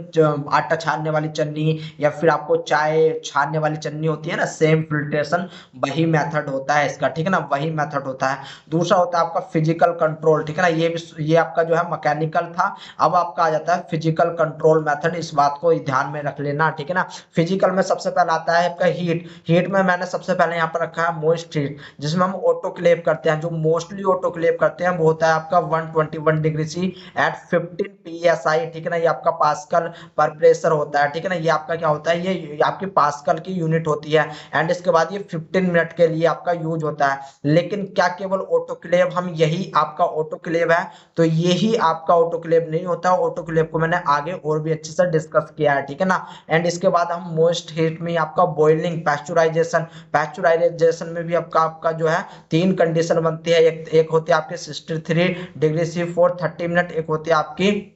Speaker 1: आटा छानने वाली चन्नी या फिर आपको चाय छानने वाली चन्नी होती है ना, सेम फिल्ट्रेशन वही मेथड होता है इसका, ठीक है ना, वही मेथड होता है। दूसरा होता है आपका फिजिकल कंट्रोल, ठीक है ना। ये आपका जो है मैकेनिकल था। अब आपका आ जाता है फिजिकल कंट्रोल मेथड, इस बात को ध्यान में रख लेना, ठीक है ना। फिजिकल में सबसे पहले आता है आपका हीट। हीट में मैंने सबसे पहले यहाँ पर रखा है मोस्ट हीट, जिसमें हम ऑटोक्लेव करते हैं। जो मोस्टली ऑटोक्लेव करते हैं वो होता है आपका 121 डिग्री सी एट 15 psi, ठीक है ना। ये आपका पास्कल पर प्रेशर होता है, ठीक है ना। ये आपका क्या होता है, ये आपकी पास्कल की यूनिट होती है। एंड इसके बाद ये 15 मिनट के लिए आपका यूज होता है। लेकिन क्या केवल ऑटोक्लेव हम यही आपका ऑटोक्लेव है? तो यही आपका ऑटोक्लेव नहीं होता। ऑटोक्लेव को मैंने आगे और भी अच्छे से डिस्कस किया है, ठीक है ना। एंड इसके बाद हम मोस्ट हीट में आपका बॉइलिंग, पैस्चुराइजेशन। पैस्चुराइजेशन में भी आपका जो है 3 कंडीशन बनती है। एक होती है आपकी 63 डिग्री सी फॉर 30 मिनट, एक होती है आपकी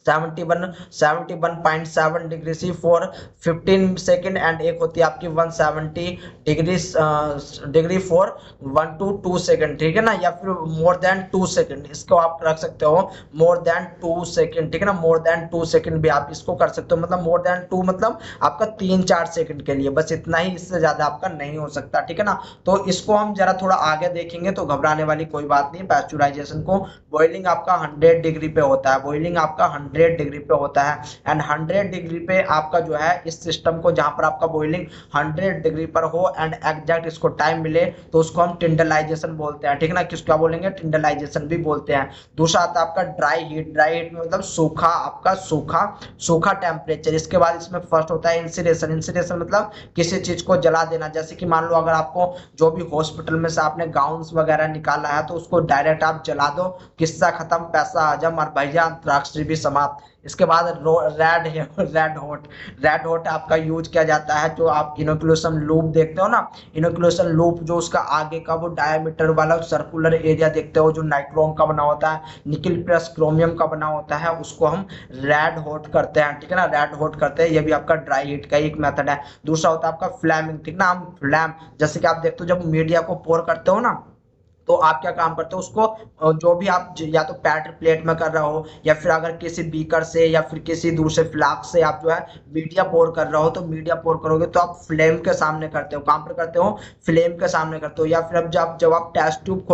Speaker 1: 71.7 degree C for 15 second, and एक होती है आपकी 170 डिग्री फॉर 1 to 2 सेकेंड, ठीक है ना। या फिर मोर देन 2 सेकेंड, इसको आप रख सकते हो मोर देन 2 सेकेंड, ठीक है ना। मोर देन 2 सेकेंड भी आप इसको कर सकते हो, मतलब मोर देन 2 मतलब आपका 3-4 सेकेंड के लिए, बस इतना ही, इससे ज्यादा आपका नहीं हो सकता, ठीक है ना। तो इसको हम जरा थोड़ा आगे देखेंगे, तो घबराने वाली कोई बात नहीं। पैस्चुराइजेशन को बॉइलिंग आपका 100 डिग्री पे होता है, बॉइलिंग आपका 100 डिग्री पे होता है। एंड 100 डिग्री पे आपका जो है इस सिस्टम को, जहां पर आपका बॉइलिंग 100 डिग्री पर हो एंड एग्जैक्ट इसको टाइम मिले, तो उसको हम टिंडलाइजेशन बोलते हैं, ठीक है ना। किस क्या बोलेंगे? टिंडलाइजेशन भी बोलते हैं। दूसरा आता है आपका ड्राई हीट। ड्राई हीट में मतलब सूखा, आपका सूखा टेम्परेचर। इसके बाद इसमें फर्स्ट होता है इंसिनेशन। इंसिनेशन मतलब किसी चीज को जला देना। जैसे कि मान लो अगर आपको जो भी हॉस्पिटल में से आपने गाउन्स वगैरह निकाला है, तो उसको डायरेक्ट आप जला दो, किस्सा खत्म, पैसा हजम और भैया अंतराक्षरी भी समाप्त। इसके बाद रेड हॉट आपका यूज किया जाता है। जो आप इनोकुलेशन लूप देखते हो ना, इनोकुलेशन लूप, जो उसका आगे का वो डायमीटर वाला सर्कुलर एरिया देखते हो, जो नाइक्रोम का बना होता है, निकिल प्लस क्रोमियम का बना होता है, उसको हम रेड हॉट करते हैं, ठीक है ना। रेड हॉट करते हैं, ये भी आपका ड्राई हीट का एक मेथड है। दूसरा होता है आपका फ्लैमिंग, ठीक ना। हम फ्लैम, जैसे कि आप देखते हो जब मीडिया को पोर करते हो ना, तो आप क्या काम करते हो, उसको जो भी आप या तो पैटर प्लेट में कर रहे हो, या फिर अगर किसी बीकर से या फिर किसी दूसरे फ्लास्क से आप जो है मीडिया पोर कर रहे हो, तो मीडिया पोर करोगे तो आप फ्लेम के सामने करते हो। काम पर करते हो, फ्लेम के सामने करते हो। या फिर अब जब आप टेस्ट ट्यूब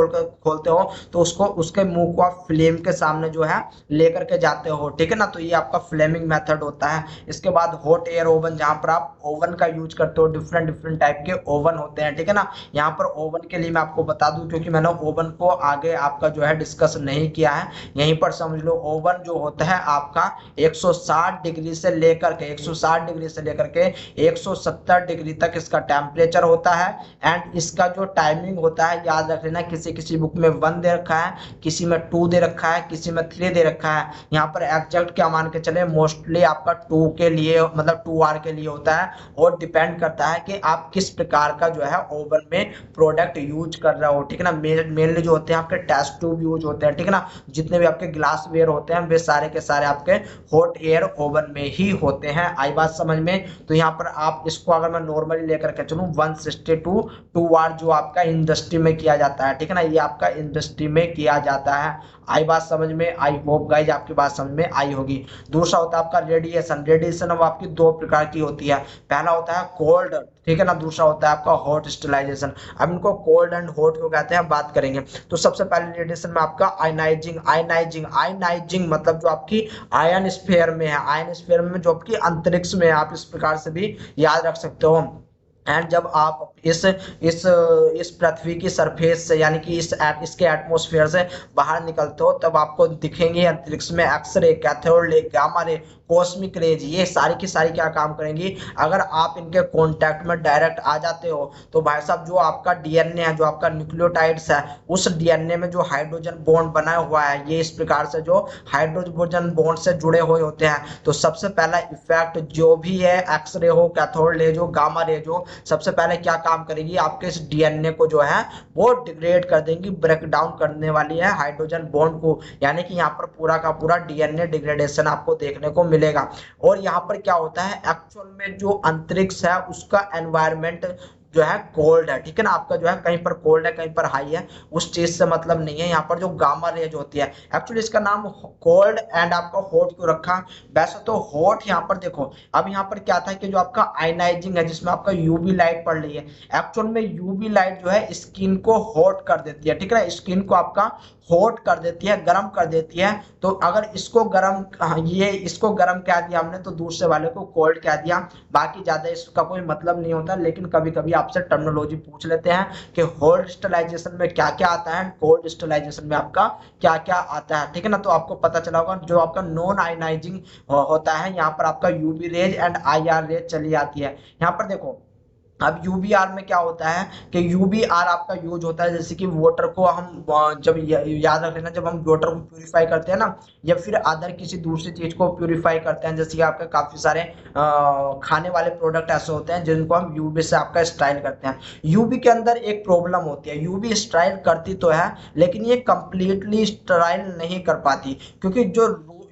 Speaker 1: खोलते हो, तो उसको, उसके मुंह को आप फ्लेम के सामने जो है लेकर के जाते हो, ठीक है ना। तो ये आपका फ्लेमिंग मेथड होता है। इसके बाद हॉट एयर ओवन, जहां पर आप ओवन का यूज करते हो। डिफरेंट डिफरेंट टाइप के ओवन होते हैं, ठीक है ना। यहाँ पर ओवन के लिए मैं आपको बता दूं, क्योंकि मैंने ओवन को आगे आपका जो है डिस्कस नहीं किया है, यहीं पर समझ लो। ओवन जो होता है आपका 160 डिग्री से लेकर के 160 डिग्री से लेकर के 170 डिग्री तक इसका टेम्परेचर होता है। एंड इसका जो टाइमिंग होता है, याद रख लेना, किसी किसी बुक में 1 दे रखा है, किसी में 2 दे रखा है, किसी में 3 दे रखा है। यहाँ पर एग्जैक्ट क्या मान के चले, मोस्टली आपका 2 के लिए, मतलब 2 आवर के लिए होता है। और डिपेंड करता है कि आप किस प्रकार का जो है ओवन में प्रोडक्ट यूज कर रहे हो, ठीक है ना। मेनली जो होते हैं आपके टेस्ट ट्यूब यूज होते हैं, ठीक है ना। जितने भी आपके ग्लास वेयर होते हैं, वे सारे के सारे आपके हॉट एयर ओवन में ही होते हैं। आई बात समझ में? तो यहाँ पर आप इसको अगर मैं नॉर्मली लेकर के चलूँ, 162 2 आवर जो आपका इंडस्ट्री में किया जाता है, ठीक है ना। ये आपका इंडस्ट्री में किया जाता है। आई बात समझ में? आई होप गाइज आपकी बात समझ में आई होगी। दूसरा होता है आपका रेडिएशन। रेडिएशन अब आपकी 2 प्रकार की होती है। पहला होता है कोल्ड, ठीक है ना। दूसरा होता है आपका हॉट स्टेलाइजेशन। अब इनको कोल्ड एंड हॉट क्यों कहते हैं, बात करेंगे। तो सबसे पहले रेडिएशन में आपका आयनाइजिंग। आयनाइजिंग मतलब जो आपकी आयन स्फीयर में है, आयन स्फीयर में जो आपकी अंतरिक्ष में है, आप इस प्रकार से भी याद रख सकते हो। एंड जब आप इस पृथ्वी की सरफेस से, यानी कि इसके एटमॉस्फेयर से बाहर निकलते हो, तब आपको दिखेंगे अंतरिक्ष में X ray, cathode ray, gamma ray, cosmic rays. ये सारी की सारी क्या काम करेंगी, अगर आप इनके कांटेक्ट में डायरेक्ट आ जाते हो, तो भाई साहब जो आपका डीएनए है, जो आपका न्यूक्लियोटाइड्स है, उस डीएनए में जो हाइड्रोजन बॉन्ड बना हुआ है, ये इस प्रकार से जो हाइड्रोजन बॉन्ड से जुड़े हुए होते हैं, तो सबसे पहला इफेक्ट जो भी है, एक्सरे हो, कैथोड रे, जो गामा रे, जो सबसे पहले क्या काम करेगी, आपके इस डीएनए को जो है वो डिग्रेड कर देंगी, ब्रेक डाउन करने वाली है हाइड्रोजन बॉन्ड को, यानी कि यहाँ पर पूरा का पूरा डीएनए डिग्रेडेशन आपको देखने को मिलेगा। और यहाँ पर क्या होता है, एक्चुअल में जो अंतरिक्ष है उसका एनवायरमेंट जो है कोल्ड है, ठीक है ना, आपका जो है कहीं पर कोल्ड है कहीं पर हाई है, उस चीज से मतलब नहीं है। यहाँ पर जो गामा रेज होती है, एक्चुअली इसका नाम कोल्ड एंड आपका हॉट क्यों रखा, वैसे तो हॉट यहाँ पर देखो, अब यहाँ पर क्या था कि जो आपका आयनाइजिंग है जिसमें आपका यूवी लाइट पड़ रही है, एक्चुअल में यूवी लाइट जो है स्किन को हॉट कर देती है, ठीक है ना, स्किन को आपका हॉट कर देती है, गर्म कर देती है। तो अगर इसको गर्म, ये इसको गर्म कह दिया हमने तो दूसरे वाले को कोल्ड कह दिया, बाकी ज्यादा इसका कोई मतलब नहीं होता। लेकिन कभी कभी आपसे टर्मिनोलॉजी पूछ लेते हैं कि हॉट स्टरलाइजेशन में क्या क्या आता है, कोल्ड स्टरलाइजेशन में आपका क्या क्या आता है, ठीक है ना। तो आपको पता चला होगा जो आपका नॉन आयनाइजिंग होता है, यहाँ पर आपका UV rays and IR rays चली आती है। यहाँ पर देखो अब यूवीआर में क्या होता है कि यूवीआर आपका यूज होता है, जैसे कि वाटर को हम जब याद रख लेना, जब हम वाटर को प्यूरिफाई करते हैं ना, या फिर अदर किसी दूसरी चीज को प्यूरिफाई करते हैं, जैसे कि आपके काफी सारे खाने वाले प्रोडक्ट ऐसे होते हैं जिनको हम यूवी से आपका स्टाइल करते हैं। यूवी के अंदर एक प्रॉब्लम होती है, यूवी स्टाइल करती तो है लेकिन ये कंप्लीटली स्टाइल नहीं कर पाती, क्योंकि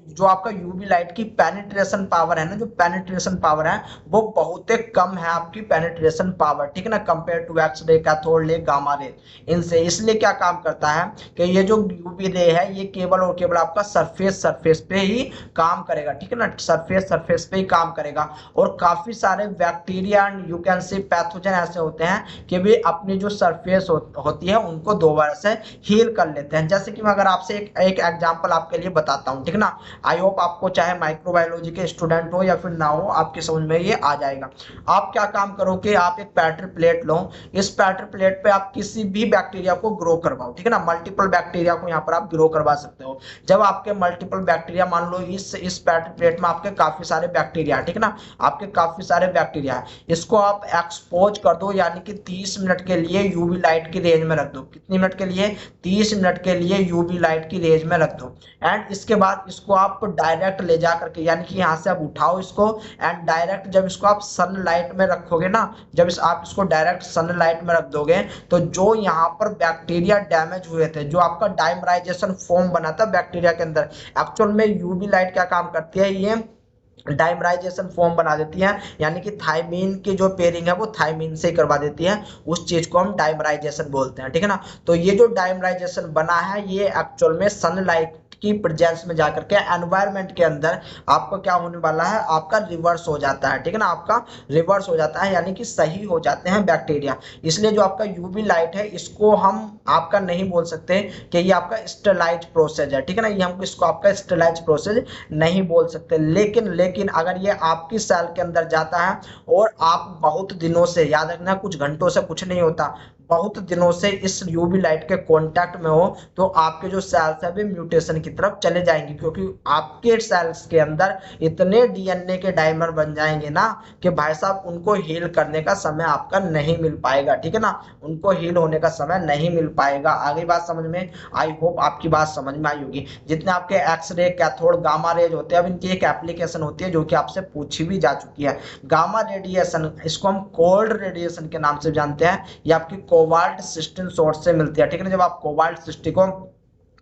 Speaker 1: जो आपका यूवी लाइट की पेनिट्रेशन पावर है ना, जो पेनिट्रेशन पावर है वो बहुत ही कम है आपकी पेनिट्रेशन पावर, ठीक है ना, compare to X ray, cathode ray, gamma ray इनसे। इसलिए क्या काम करता है कि ये जो यूवी रे है ये केवल और केवल आपका सरफेस पे ही काम करेगा, ठीक है ना, सरफेस पे ही काम करेगा। और काफी सारे bacteria and you can see pathogen ऐसे होते हैं कि वे अपनी जो सरफेस होती है उनको दोबारा से हील कर लेते हैं। जैसे कि मैं अगर आपसे एक एग्जांपल आपके लिए बताता हूँ, ठीक है ना, आई होप आपको चाहे माइक्रोबायोलॉजी के स्टूडेंट हो या फिर ना हो, आपके समझ में ये आ जाएगा। आप क्या काम करो कि आप एक पैटर प्लेट लो, इस पैटर प्लेट पे आप किसी भी बैक्टीरिया को ग्रो करवाओ, ठीक है ना, मल्टीपल बैक्टीरिया को यहाँ पर आप ग्रो करवा सकते हो। जब आपके मल्टीपल बैक्टीरिया, मान लो इस पैटर प्लेट में आपके काफी सारे बैक्टीरिया, ठीक है ना, आपके काफी सारे बैक्टीरिया है, इसको आप एक्सपोज कर दो, यानी कि 30 मिनट के लिए यूवी लाइट की रेंज में रख दो। कितनी मिनट के लिए, 30 मिनट के लिए यूवी लाइट की रेंज में रख दो। एंड इसके बाद इसको आप डायरेक्ट ले जा करके, यानी कि यहाँ से आप उठाओ इसको एंड डायरेक्ट जब इसको आप सनलाइट में रखोगे ना, जब आप इसको डायरेक्ट सनलाइट में रख दोगे तो जो यहाँ पर बैक्टीरिया डैमेज हुए थे, जो आपका डाइमराइजेशन फॉर्म बना था बैक्टीरिया के अंदर, एक्चुअल में यूवी लाइट क्या काम करती है, ये डाइमराइजेशन फॉर्म बना देती है, यानी कि थायमीन की जो पेयरिंग है वो थायमीन से करवा देती है, उस चीज को हम डाइमराइजेशन बोलते हैं, ठीक है ना। तो ये जो डाइमराइजेशन बना है ये एक्चुअल में सनलाइट की प्रेजेंस में जाकर के एनवायरनमेंट के अंदर आपको क्या होने वाला है, आपका रिवर्स हो जाता है, ठीक है ना, आपका रिवर्स हो जाता है, यानी कि सही हो जाते हैं बैक्टीरिया। इसलिए जो आपका यूवी लाइट है इसको हम आपका नहीं बोल सकते कि ये आपका स्टेलाइट प्रोसेस है, ठीक है ना, ये हम इसको आपका स्टेलाइट प्रोसेस नहीं बोल सकते। लेकिन अगर ये आपकी सेल के अंदर जाता है और आप बहुत दिनों से, याद रखना कुछ घंटों से कुछ नहीं होता, बहुत दिनों से इस यूवी लाइट के कांटेक्ट में हो तो आपके जो सेल्स है वे म्यूटेशन की तरफ चले जाएंगे, क्योंकि आपके सेल्स के अंदर इतने डीएनए के डाइमर बन जाएंगे ना कि भाई साहब उनको हील करने का समय आपका नहीं मिल पाएगा, ठीक है ना, उनको हील होने का समय नहीं मिल पाएगा। आगे बात समझ में, आई होप आपकी बात समझ में आई होगी। जितने आपके एक्सरे, कैथोड, गामा रेज होते हैं, अब इनकी एक एप्लीकेशन होती है जो कि आपसे पूछी भी जा चुकी है। गामा रेडिएशन, इसको हम कोल्ड रेडिएशन के नाम से जानते हैं, ये आपकी कोबाल्ट 16 सोर्स से मिलती है, ठीक है ना। जब आप कोबाल्ट 60 को,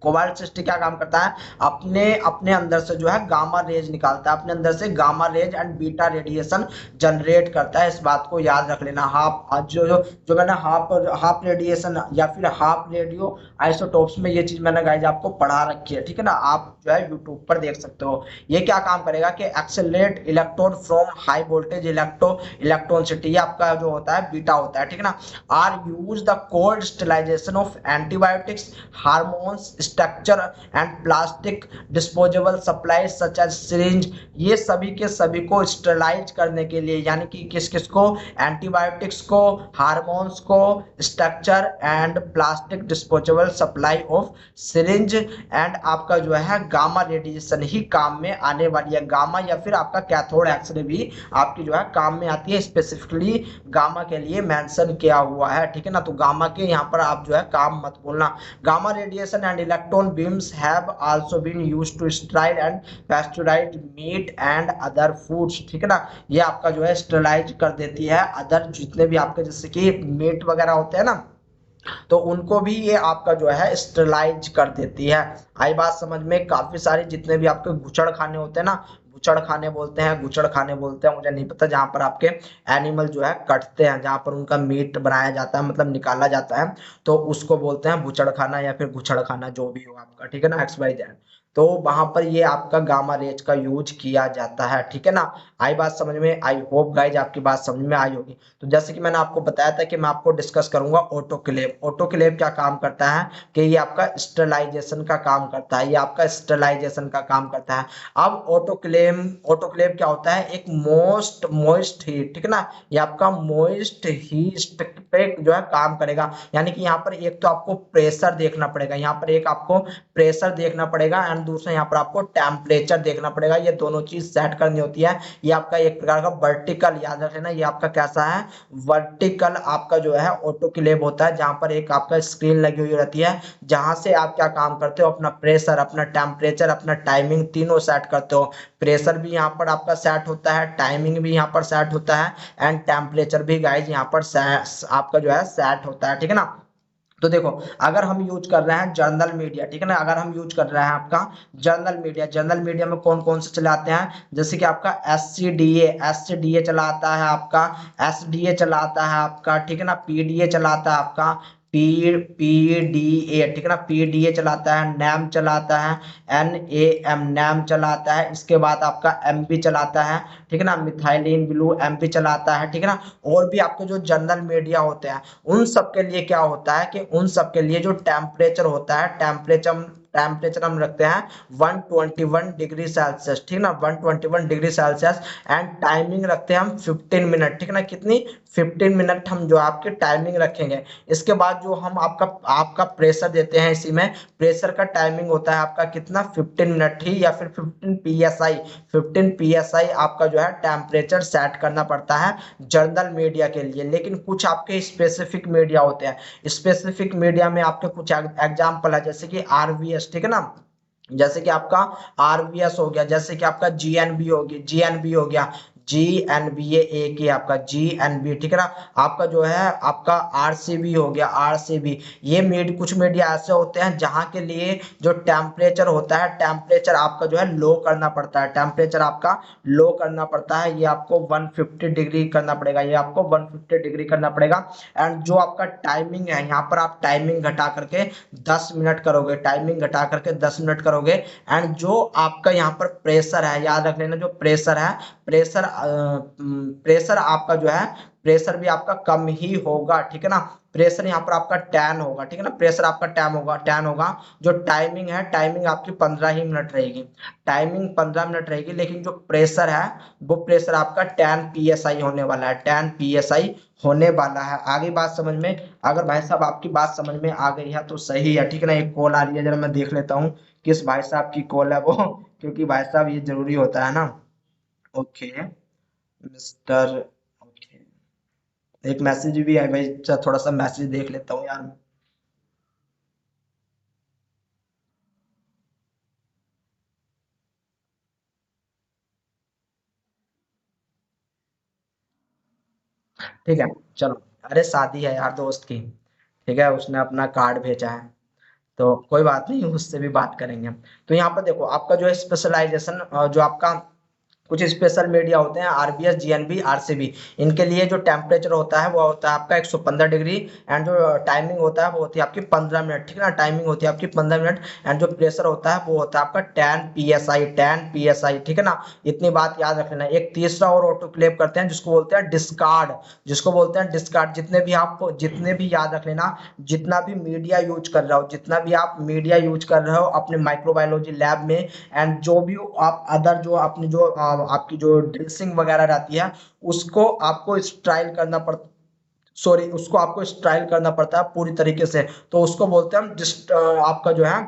Speaker 1: कोबाल्ट 60 क्या काम करता है, अपने अंदर से जो है गामा रेज निकालता है, अपने अंदर से gamma rays and beta radiation generate करता है। इस बात को याद रख लेना। हाफ जो मैंने हाफ रेडिएशन या फिर हाफ रेडियो आइसोटोप्स में ये चीज मैंने गाइज आपको पढ़ा रखी है, ठीक है ना, आप जो है यूट्यूब पर देख सकते हो। ये क्या काम करेगा कि accelerate electron from high voltage electricity, आपका जो होता है बीटा होता है, ठीक है ना। Are use the cold sterilization of antibiotics, hormones, structure and plastic disposable supply such as syringe, ये सभी के सभी को स्टेरिलाइज करने के लिए, यानी कि किस को, एंटीबायोटिक्स को, हार्मोन्स को, structure and plastic disposable supply of syringe and आपका जो है गामा रेडिएशन ही काम में आने वाली है। गामा या फिर आपका कैथोड एक्सरे भी आपकी जो है काम में आती है, स्पेसिफिकली गामा के लिए मेंशन किया हुआ है, ठीक है ना। तो गामा के यहाँ पर आप जो है काम मत बोलना। Gamma radiation and electron beams have also been used to sterile and pasteurize meat and other foods, ठीक है ना। ये आपका जो है स्टरलाइज कर देती है अदर जितने भी आपके जैसे कि मीट वगैरह होते हैं ना, तो उनको भी ये आपका जो है स्टरलाइज कर देती है। आई बात समझ में। काफी सारे जितने भी आपके गुचड़ खाने होते हैं ना, गुचड़ खाने बोलते हैं, गुचड़ खाने बोलते हैं, मुझे नहीं पता, जहां पर आपके एनिमल जो है कटते हैं, जहां पर उनका मीट बनाया जाता है, मतलब निकाला जाता है, तो उसको बोलते हैं बुचड़ खाना या फिर गुचड़ खाना, जो भी हो आपका, ठीक है ना, एक्स वाई जेड। तो वहां पर ये आपका गामा रेज का यूज किया जाता है, ठीक है ना। आई बात समझ में। आई होप गाइज आपकी बात समझ में आई होगी। तो जैसे कि मैंने आपको बताया था कि मैं आपको डिस्कस करूंगा ऑटोक्लेव। ऑटोक्लेव क्या काम करता है कि ये आपका स्टरलाइजेशन का काम करता है, ये आपका स्टरलाइजेशन का काम करता है। अब ऑटोक्लेव क्या होता है, एक मोस्ट मॉइस्ट हीट, ठीक है ना, ये आपका मॉइस्ट हीट पे जो है काम करेगा। यानी कि यहाँ पर एक तो आपको प्रेशर देखना पड़ेगा, यहाँ पर एक आपको प्रेशर देखना पड़ेगा एंड दूसरा यहाँ पर आपको टेम्परेचर देखना पड़ेगा। ये दोनों चीज सेट करनी होती है। ये आपका एक प्रकार का वर्टिकल, याद रख लेना, ये आपका कैसा है, वर्टिकल आपका जो है ऑटोक्लेव होता है, जहां पर एक आपका स्क्रीन लगी हुई रहती है, जहां से आप क्या काम करते हो, अपना प्रेशर, अपना टेम्परेचर, अपना टाइमिंग तीनों सेट करते हो। प्रेशर भी यहाँ पर आपका सेट होता है, टाइमिंग भी यहाँ पर सेट होता है एंड टेम्परेचर भी गाइज यहाँ पर आपका जो है सेट होता है, ठीक है ना। तो देखो, अगर हम यूज कर रहे हैं जर्नल मीडिया, ठीक है ना, अगर हम यूज कर रहे हैं आपका जर्नल मीडिया, जर्नल मीडिया में कौन कौन से चलाते हैं, जैसे कि आपका एस सी डी ए चलाता है, आपका एस डी ए चलाता है आपका, ठीक है ना, पीडीए चलाता है आपका, पीडीए, ठीक है ना, पीडीए चलाता है, नैम चलाता है, एन नैम चलाता है, इसके बाद आपका एमबी चलाता है, ठीक है ना, मिथाइलिन ब्लू एमबी चलाता है, ठीक है ना। और भी आपके जो जनरल मीडिया होते हैं उन सब के लिए क्या होता है कि उन सब के लिए जो टेम्परेचर होता है, टेम्परेचर हम रखते हैं 121 डिग्री सेल्सियस, ठीक है ना, 121 डिग्री सेल्सियस एंड टाइमिंग रखते हैं हम 15 मिनट, ठीक है ना, कितनी 15 मिनट हम जो आपकी टाइमिंग रखेंगे। इसके बाद जो हम आपका प्रेशर देते हैं, इसी में प्रेशर का टाइमिंग होता है आपका कितना 15 मिनट ही या फिर 15 psi आपका जो है टेम्परेचर सेट करना पड़ता है जर्नल मीडिया के लिए। लेकिन कुछ आपके स्पेसिफिक मीडिया होते हैं, स्पेसिफिक मीडिया में आपके कुछ एग्जाम्पल है, जैसे कि आरवीएस, ठीक है ना, जैसे कि आपका आरवीएस हो गया, जैसे कि आपका जीएनबी हो गया, जीएनबी एक ही आपका जीएनबी, ठीक है ना। आपका जो है आपका आरसीबी हो गया, आरसीबी। ये कुछ मीडिया ऐसे होते हैं जहां के लिए जो टेम्परेचर होता है, टेम्परेचर आपका जो है लो करना पड़ता है, टेम्परेचर आपका लो करना पड़ता है। ये आपको 150 डिग्री करना पड़ेगा, ये आपको 150 डिग्री करना पड़ेगा। एंड जो आपका टाइमिंग है, यहाँ पर आप टाइमिंग घटा करके 10 मिनट करोगे, टाइमिंग घटा करके 10 मिनट करोगे। एंड जो आपका यहाँ पर प्रेशर है, याद रख लेना, जो प्रेशर है, प्रेशर आपका जो है, प्रेशर भी आपका कम ही होगा, ठीक है ना। प्रेशर यहाँ पर आपका 10 होगा, ठीक है ना, प्रेशर आपका 10 होगा। जो टाइमिंग है, टाइमिंग आपकी 15 ही मिनट रहेगी, टाइमिंग 15 मिनट रहेगी। लेकिन जो प्रेशर है वो प्रेशर आपका 10 psi होने वाला है, 10 psi होने वाला है। आगे बात समझ में, अगर भाई साहब आपकी बात समझ में आ गई है तो सही है, ठीक है ना। एक कॉल आ रही है, जरा मैं देख लेता हूँ किस भाई साहब की कॉल है वो, क्योंकि भाई साहब ये जरूरी होता है ना। ओके मिस्टर, ओके, एक मैसेज भी है भाई, थोड़ा सा मैसेज देख लेता हूँ यार। ठीक है, चलो। अरे शादी है यार दोस्त की, ठीक है, उसने अपना कार्ड भेजा है, तो कोई बात नहीं, उससे भी बात करेंगे हम। तो यहाँ पर देखो, आपका जो है स्पेशलाइजेशन, जो आपका कुछ स्पेशल मीडिया होते हैं, आरबीएस, जीएनबी, आरसीबी, इनके लिए जो टेम्परेचर होता है वो होता है आपका 115 डिग्री एंड जो टाइमिंग होता है वो होती है आपकी 15 मिनट, ठीक है ना, टाइमिंग होती है आपकी 15 मिनट। एंड जो प्रेशर होता है वो होता है आपका 10 psi, ठीक है ना। इतनी बात याद रख लेना। एक तीसरा और ऑटोक्लेव करते हैं जिसको बोलते हैं डिस्कार्ड, जितने भी याद रख लेना, जितना भी मीडिया यूज कर रहे हो, जितना भी आप मीडिया यूज कर रहे हो अपने माइक्रोबायोलॉजी लैब में, एंड जो भी आप अदर जो अपनी जो आपकी जो ड्रेसिंग वगैरह रहती है, उसको आपको स्टाइल करना पड़ता, सॉरी, उसको आपको स्टाइल करना पड़ता है पूरी तरीके से। तो उसको बोलते हैं हम आपका जो है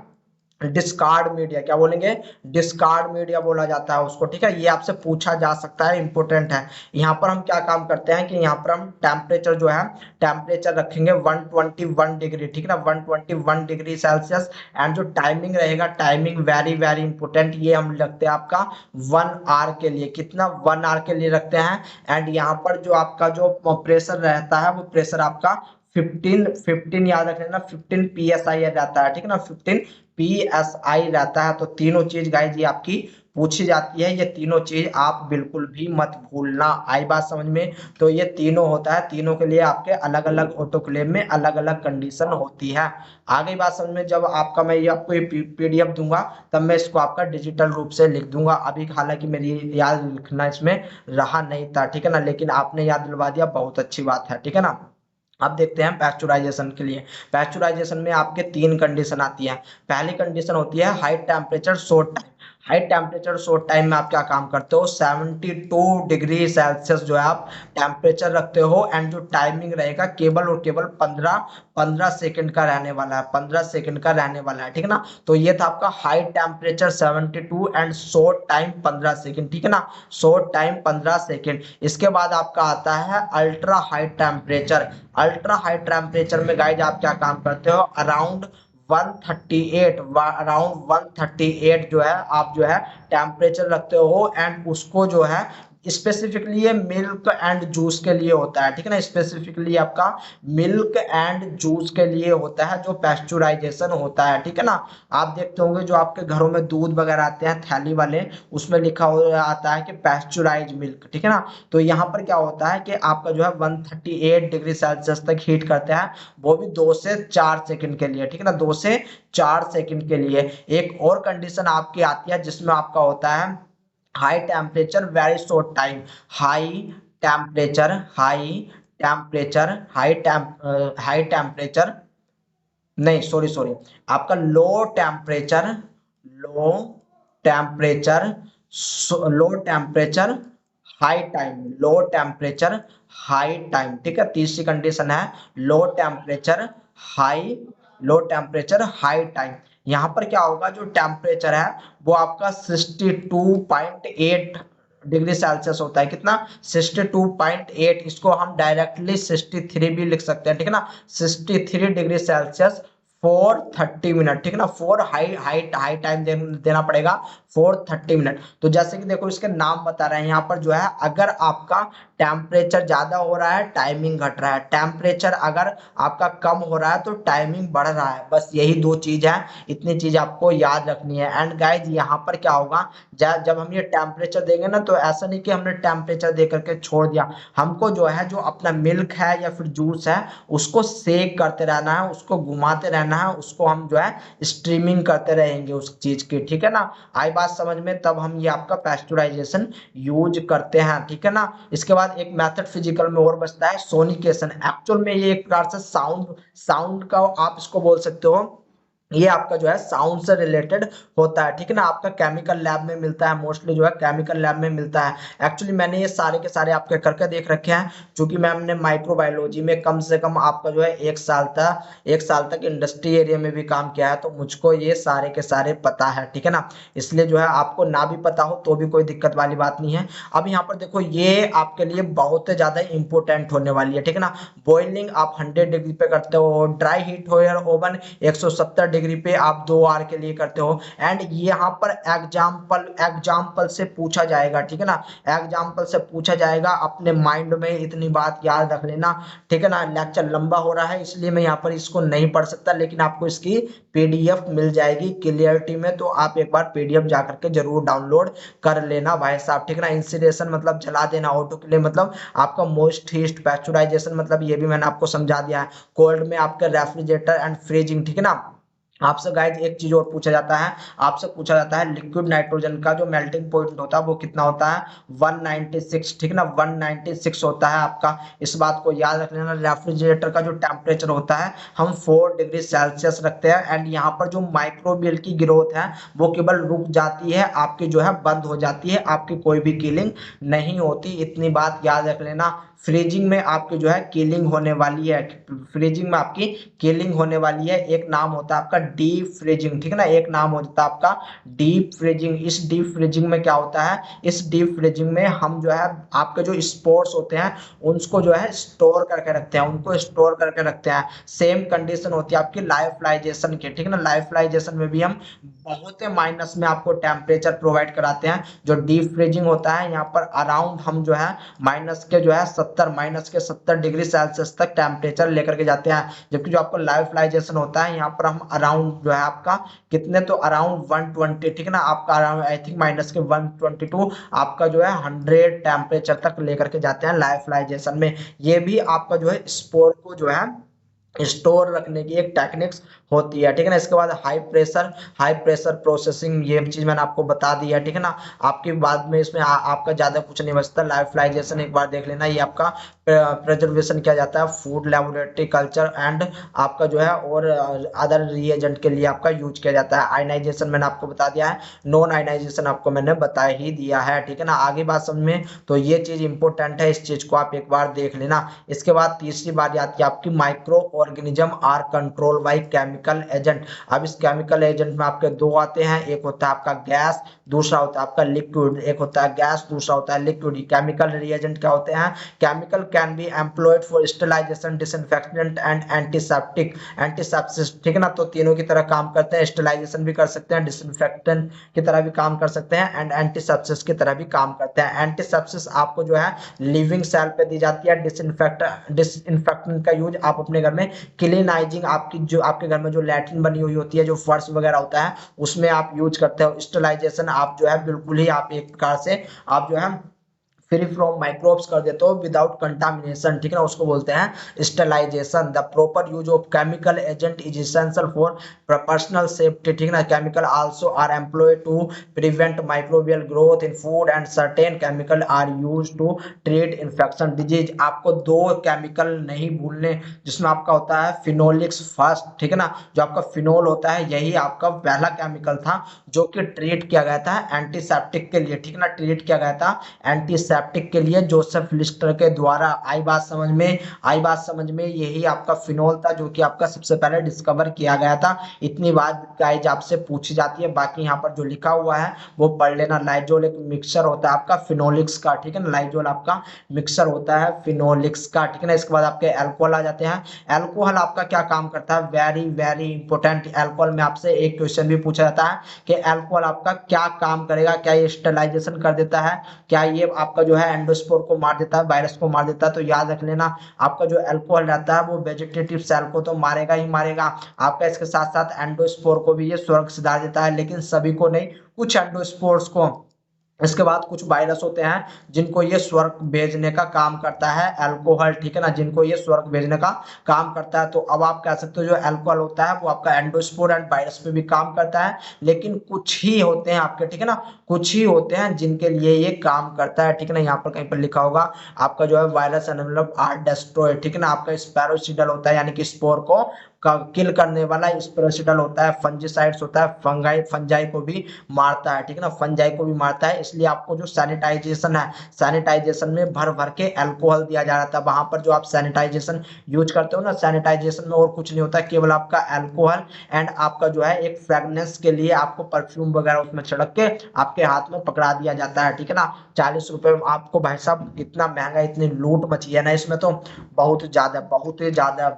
Speaker 1: डिस्कार्ड मीडिया, क्या बोलेंगे, डिस्कार्ड मीडिया बोला जाता है उसको, ठीक है। ये आपसे पूछा जा सकता है, इंपॉर्टेंट है। यहाँ पर हम क्या काम करते हैं कि यहाँ पर हम टेम्परेचर जो है, टेम्परेचर रखेंगे 121 डिग्री, ठीक है ना, 121 डिग्री सेल्सियस। एंड जो टाइमिंग रहेगा, टाइमिंग वेरी वेरी इंपॉर्टेंट, ये हम रखते हैं आपका 1 आवर के लिए, कितना, 1 आवर के लिए रखते हैं। एंड यहाँ पर जो आपका जो प्रेशर रहता है, वो प्रेशर आपका 15 याद रख लेना, 15 PSI रहता है, ठीक है ना, 15 PSI रहता है। तो तीनों चीज गाइस ये आपकी पूछी जाती है, ये तीनों चीज आप बिल्कुल भी मत भूलना। आई बात समझ में? तो ये तीनों होता है, तीनों के लिए आपके अलग अलग ऑटोक्लेव में अलग अलग कंडीशन होती है। आ गई बात समझ में? जब आपका मैं ये आपको ये PDF दूंगा, तब मैं इसको आपका डिजिटल रूप से लिख दूंगा। अभी हालांकि मेरी याद लिखना इसमें रहा नहीं था, ठीक है ना, लेकिन आपने याद दिलवा दिया, बहुत अच्छी बात है, ठीक है ना। अब देखते हैं पैस्चुराइजेशन के लिए। पैस्चुराइजेशन में आपके 3 कंडीशन आती है। पहली कंडीशन होती है high temperature short time. High temperature short time में आप क्या काम करते हो, 72 डिग्री सेल्सियस जो है आप टेम्परेचर रखते हो। एंड जो टाइमिंग रहेगा केवल और केवल 15 सेकंड का रहने वाला है, 15 सेकंड का रहने वाला है, ठीक है ना। तो ये था आपका high temperature 72 and short time 15 second, ठीक है ना, शॉर्ट टाइम 15 सेकंड। इसके बाद आपका आता है ultra high temperature. Ultra high temperature में गाइज आप क्या काम करते हो, अराउंड 138, अराउंड 138 जो है आप जो है टेम्परेचर रखते हो। एंड उसको जो है स्पेसिफिकली ये मिल्क एंड जूस के लिए होता है, ठीक है ना, स्पेसिफिकली आपका मिल्क एंड जूस के लिए होता है जो पैस्चुराइजेशन होता है, ठीक है ना। आप देखते होंगे जो आपके घरों में दूध वगैरह आते हैं थैली वाले, उसमें लिखा हुआ आता है कि पैस्चुराइज मिल्क, ठीक है ना। तो यहाँ पर क्या होता है कि आपका जो है 138 डिग्री सेल्सियस तक हीट करते हैं, वो भी 2 से 4 सेकंड के लिए, ठीक है ना, 2 से 4 सेकंड के लिए। एक और कंडीशन आपकी आती है जिसमें आपका होता है high temperature vary short time. High temperature, high temperature, high temperature, नहीं सॉरी सॉरी, आपका low temperature, low temperature, low temperature high time, low temperature high time, ठीक है। तीसरी कंडीशन है low temperature high, low temperature high time. यहाँ पर क्या होगा, जो टेम्परेचर है वो आपका 62.8 डिग्री सेल्सियस होता है, कितना, 62.8। इसको हम डायरेक्टली 63 भी लिख सकते हैं, ठीक है ना, 63 डिग्री सेल्सियस फॉर 30 मिनट, ठीक है ना, for high high high time देना पड़ेगा फॉर 30 मिनट। तो जैसे कि देखो इसके नाम बता रहे हैं यहाँ पर जो है, अगर आपका टेम्परेचर ज्यादा हो रहा है टाइमिंग घट रहा है, टेम्परेचर अगर आपका कम हो रहा है तो टाइमिंग बढ़ रहा है, बस यही 2 चीज है, इतनी चीज आपको याद रखनी है। एंड गाइज यहाँ पर क्या होगा, जब हम ये टेम्परेचर देंगे ना, तो ऐसा नहीं कि हमने टेम्परेचर दे करके छोड़ दिया, हमको जो है जो अपना मिल्क है या फिर जूस है उसको सेक करते रहना है, उसको घुमाते रहना है, उसको हम जो है स्ट्रीमिंग करते रहेंगे उस चीज की, ठीक है ना। आई बात समझ में? तब हम ये आपका पैस्चुराइजेशन यूज करते हैं, ठीक है ना। इसके बाद एक मेथड फिजिकल में और बचता है सोनिकेशन। एक्चुअल में ये एक प्रकार से साउंड, साउंड का आप इसको बोल सकते हो, ये आपका जो है साउंड से रिलेटेड होता है, ठीक है ना। आपका केमिकल लैब में मिलता है, मोस्टली जो है केमिकल लैब में मिलता है। एक्चुअली मैंने ये सारे के सारे आपके करके देख रखे हैं, क्योंकि मैंने माइक्रोबायोलॉजी में कम से कम आपका जो है 1 साल तक इंडस्ट्री एरिया में भी काम किया है, तो मुझको ये सारे के सारे पता है, ठीक है ना। इसलिए जो है आपको ना भी पता हो तो भी कोई दिक्कत वाली बात नहीं है। अब यहाँ पर देखो ये आपके लिए बहुत ज्यादा इंपॉर्टेंट होने वाली है, ठीक है ना। बॉइलिंग आप 100 डिग्री पे करते हो, ड्राई हीट हो या ओवन 170 डिग्री पे आप 2 आवर के लिए करते हो। एंड यहाँ पर एग्जाम्पल से पूछा जाएगा, ठीक है ना, एग्जाम्पल से पूछा जाएगा, अपने माइंड में इतनी बात याद रख लेना, ठीक है ना। लेक्चर लंबा हो रहा है इसलिए मैं यहाँ पर इसको नहीं पढ़ सकता, लेकिन आपको इसकी PDF मिल जाएगी क्लियरिटी में, तो आप एक बार PDF जा करके जरूर डाउनलोड कर लेना भाई साहब, ठीक है ना। इंसिडेशन मतलब जला देना, ऑटोक्लेव मतलब आपका मोस्ट हीट, पैस्चुराइजेशन मतलब ये भी मैंने आपको समझा दिया है। कोल्ड में आपका रेफ्रिजरेटर एंड फ्रीजिंग, ठीक है ना। आपसे गाइज एक चीज और पूछा जाता है, आपसे पूछा जाता है लिक्विड नाइट्रोजन का जो मेल्टिंग पॉइंट होता है वो कितना होता है, 196, ठीक है ना, 196 होता है आपका। इस बात को याद रख लेना। रेफ्रिजरेटर का जो टेम्परेचर होता है हम 4 डिग्री सेल्सियस रखते हैं। एंड यहाँ पर जो माइक्रोबियल की ग्रोथ है वो केवल रुक जाती है, आपकी जो है बंद हो जाती है, आपकी कोई भी किलिंग नहीं होती, इतनी बात याद रख लेना। फ्रीजिंग में आपकी जो है किलिंग होने वाली है, फ्रीजिंग में आपकी किलिंग होने वाली है। एक नाम होता है आपका डीप फ्रीजिंग, ठीक है ना, एक नाम होता है आपका डीप फ्रीजिंग। इस डीप फ्रीजिंग में क्या होता है, इस डीप फ्रीजिंग में हम जो है आपके जो स्पोर्स होते हैं उनको जो है स्टोर करके रखते हैं, उनको स्टोर करके रखते हैं। सेम कंडीशन होती है आपकी लाइफलाइजेशन की, ठीक है ना। लाइफलाइजेशन में भी हम बहुत माइनस में आपको टेम्परेचर प्रोवाइड कराते हैं। जो डीप फ्रीजिंग होता है यहाँ पर अराउंड हम जो है माइनस के 70 डिग्री सेल्सियस तक टेम्परेचर लेकर के जाते हैं। जबकि जो आपको लाइफलाइजेशन होता है यहाँ पर हम अराउंड जो है आपका कितने, तो अराउंड 120, ठीक है ना, आपका अराउंड आई थिंक माइनस के 122 आपका जो है 100 टेम्परेचर तक लेकर के जाते हैं लाइफलाइजेशन में। ये भी आपका जो है स्पोर को जो है स्टोर रखने की एक टेक्निक्स होती है, ठीक है ना। इसके बाद हाई प्रेशर प्रोसेसिंग, ये चीज मैंने आपको बता दी है, ठीक है ना। आपके बाद में इसमें आपका ज्यादा कुछ नहीं बचता। लाइफलाइजेशन एक बार देख लेना, ये आपका प्रिजर्वेशन किया जाता है फूड लेबोरेटरी कल्चर एंड आपका जो है और अदर रिएजेंट के लिए आपका यूज किया जाता है। आयनाइजेशन मैंने आपको बता दिया है, नॉन आयनाइजेशन आपको मैंने बता ही दिया है, ठीक है ना। आगे बात समझ में, तो ये चीज इंपॉर्टेंट है, इस चीज को आप एक बार देख लेना। इसके बाद तीसरी बात आती है आपकी microorganism are control by chemical agent. अब इस केमिकल एजेंट में आपके दो आते हैं, एक होता है आपका गैस, दूसरा होता है आपका लिक्विड। एक होता है गैस, दूसरा होता है लिक्विड। केमिकल रिएजेंट क्या होते हैं, chemical can be employed for sterilization, disinfectant and antiseptic, antisepsis, ठीक है ना। तो तीनों की तरह काम करते हैं, स्टरलाइजेशन भी कर सकते हैं, डिसइंफेक्टेंट की तरह भी काम कर सकते हैं एंड एंटीसेप्सिस की तरह भी काम करते हैं। एंटीसेप्सिस आपको जो है लिविंग सेल पे दी जाती है। डिसइंफेक्टेंट का यूज आप अपने घर में क्लीनाइजिंग, आपकी जो आपके घर में जो लैट्रिन बनी हुई होती है, जो फर्श वगैरह होता है उसमें आप यूज करते हो। स्टरलाइजेशन आप जो है बिल्कुल ही आप एक प्रकार से आप जो है फ्री फ्रॉम माइक्रोब्स कर देते हो विदाउट कंटामिनेशन, ठीक है ना, उसको बोलते हैं sterilization. The proper use of chemical agent is essential for personal safety, ठीक है ना। Chemical also are employed to prevent microbial growth in food and certain chemical are use to treat infection disease. आपको दो केमिकल नहीं भूलने, जिसमें आपका होता है फिनोलिक्स फर्स्ट, ठीक है ना। जो आपका फिनोल होता है यही आपका पहला केमिकल था जो कि ट्रीट किया गया था एंटीसेप्टिक के लिए, ठीक है ना, ट्रीट किया गया था एंटीसेप्टिक के लिए जोसेफ लिस्टर के द्वारा। आई बात समझ में, यही आपका फिनोल था जो कि आपका सबसे पहले डिस्कवर किया गया था। इतनी बात गाइज आपसे पूछी जाती है, बाकी यहाँ पर जो लिखा हुआ है वो पढ़ लेना। लाइजोल एक मिक्सचर होता है आपका फिनोलिक्स का, ठीक है ना, लाइजोल आपका मिक्सचर होता है फिनोलिक्स का, ठीक है ना। इसके बाद आपके अल्कोहल आ जाते हैं। अल्कोहल आपका क्या काम करता है, वेरी वेरी इंपॉर्टेंट। अल्कोहल में आपसे एक क्वेश्चन भी पूछा जाता है कि अल्कोहल आपका क्या काम करेगा, क्या ये स्टरलाइजेशन कर देता है, क्या ये आपका जो है एंडोस्पोर को मार देता है, वायरस को मार देता है। तो याद रख लेना, आपका जो अल्कोहल रहता है वो वेजिटेटिव सेल को तो मारेगा ही मारेगा, आपका इसके साथ साथ एंडोस्पोर को भी ये स्वर्ग सिधार देता है, लेकिन सभी को नहीं, कुछ एंडोस्पोर्स को। इसके बाद कुछ वायरस होते हैं जिनको ये स्वर्ग भेजने का काम करता है अल्कोहल, ठीक है ना, जिनको ये स्वर्ग भेजने का काम करता है। तो अब आप कह सकते हो जो अल्कोहल होता है वो आपका एंडोस्पोर एंड वायरस पे भी काम करता है, लेकिन कुछ ही होते हैं आपके, ठीक है ना, कुछ ही होते हैं जिनके लिए ये काम करता है, ठीक है ना। यहाँ पर कहीं पर लिखा होगा आपका जो है वायरस एनवेलप आर डेस्ट्रॉय, ठीक है ना। आपका स्पैरोसीडल होता है यानी कि स्पोर को किल करने वाला स्पेरोसिडल होता है। फंजीसाइड्स होता है, फंजाई को भी मारता है, ठीक है ना, फंजाई को भी मारता है। इसलिए आपको जो सैनिटाइजेशन है, सैनिटाइजेशन में भर भर के अल्कोहल दिया जा रहा था। वहां पर जो आप सैनिटाइजेशन यूज करते हो ना, सैनिटाइजेशन में और कुछ नहीं होता, केवल आपका अल्कोहल एंड आपका जो है एक फ्रेगनेंस के लिए आपको परफ्यूम वगैरह उसमें छिड़क के आपके हाथ में पकड़ा दिया जाता है, ठीक है ना। 40 रुपए आपको, भाई साहब इतना महंगा, इतनी लूट मची है ना इसमें, तो बहुत ही ज्यादा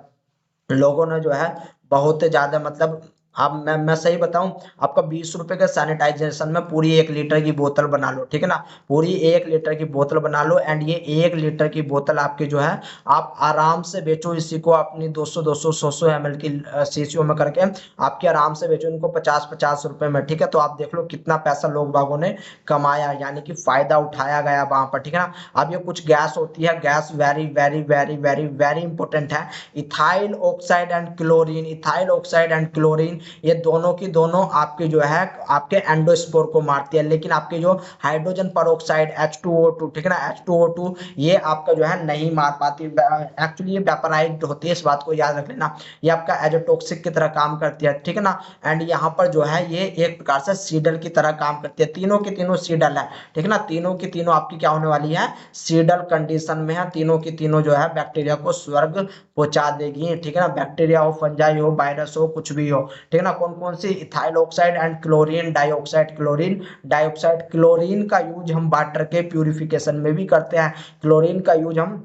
Speaker 1: लोगों ने जो है बहुत ज्यादा मतलब, अब मैं सही बताऊं, आपका 20 रुपए के सैनिटाइजेशन में पूरी 1 लीटर की बोतल बना लो, ठीक है ना, पूरी 1 लीटर की बोतल बना लो। एंड ये 1 लीटर की बोतल आपकी जो है आप आराम से बेचो, इसी को अपनी 200 100 ml की शीशियों में करके आपके आराम से बेचो इनको 50 रुपए में, ठीक है। तो आप देख लो कितना पैसा लोग बागों ने कमाया, यानी कि फायदा उठाया गया वहां पर, ठीक है ना। अब ये कुछ गैस होती है, gas very very very very very important है। Ethyl oxide and chlorine, ethyl oxide and chlorine ये दोनों की दोनों आपके जो है आपके एंडोस्पोर को मारती है, लेकिन आपके जो हाइड्रोजन पेरोक्साइड H2O2, ठीक है ना, H2O2 ये आपका जो है नहीं मार पाती। एक्चुअली ये वेपराइज्ड होती है, इस बात को याद रख लेना। ये आपका एजोटॉक्सिक की तरह काम करती है, ठीक है ना। एंड यहाँ पर जो है ये एक प्रकार से सीडल की तरह काम करती है। तीनों की तीनों सीडल है, ठीक है ना। तीनों की तीनों आपकी क्या होने वाली है, सीडल कंडीशन में है। तीनों की तीनों जो है बैक्टीरिया को स्वर्ग पहुंचा देगी, ठीक है ना। बैक्टीरिया हो, फंजाई हो, वायरस हो, कुछ भी हो, ठीक है ना। कौन कौन सी, ethyl oxide and chlorine dioxide. Chlorine dioxide, chlorine का यूज हम वाटर के प्यूरिफिकेशन में भी करते हैं। क्लोरीन का यूज हम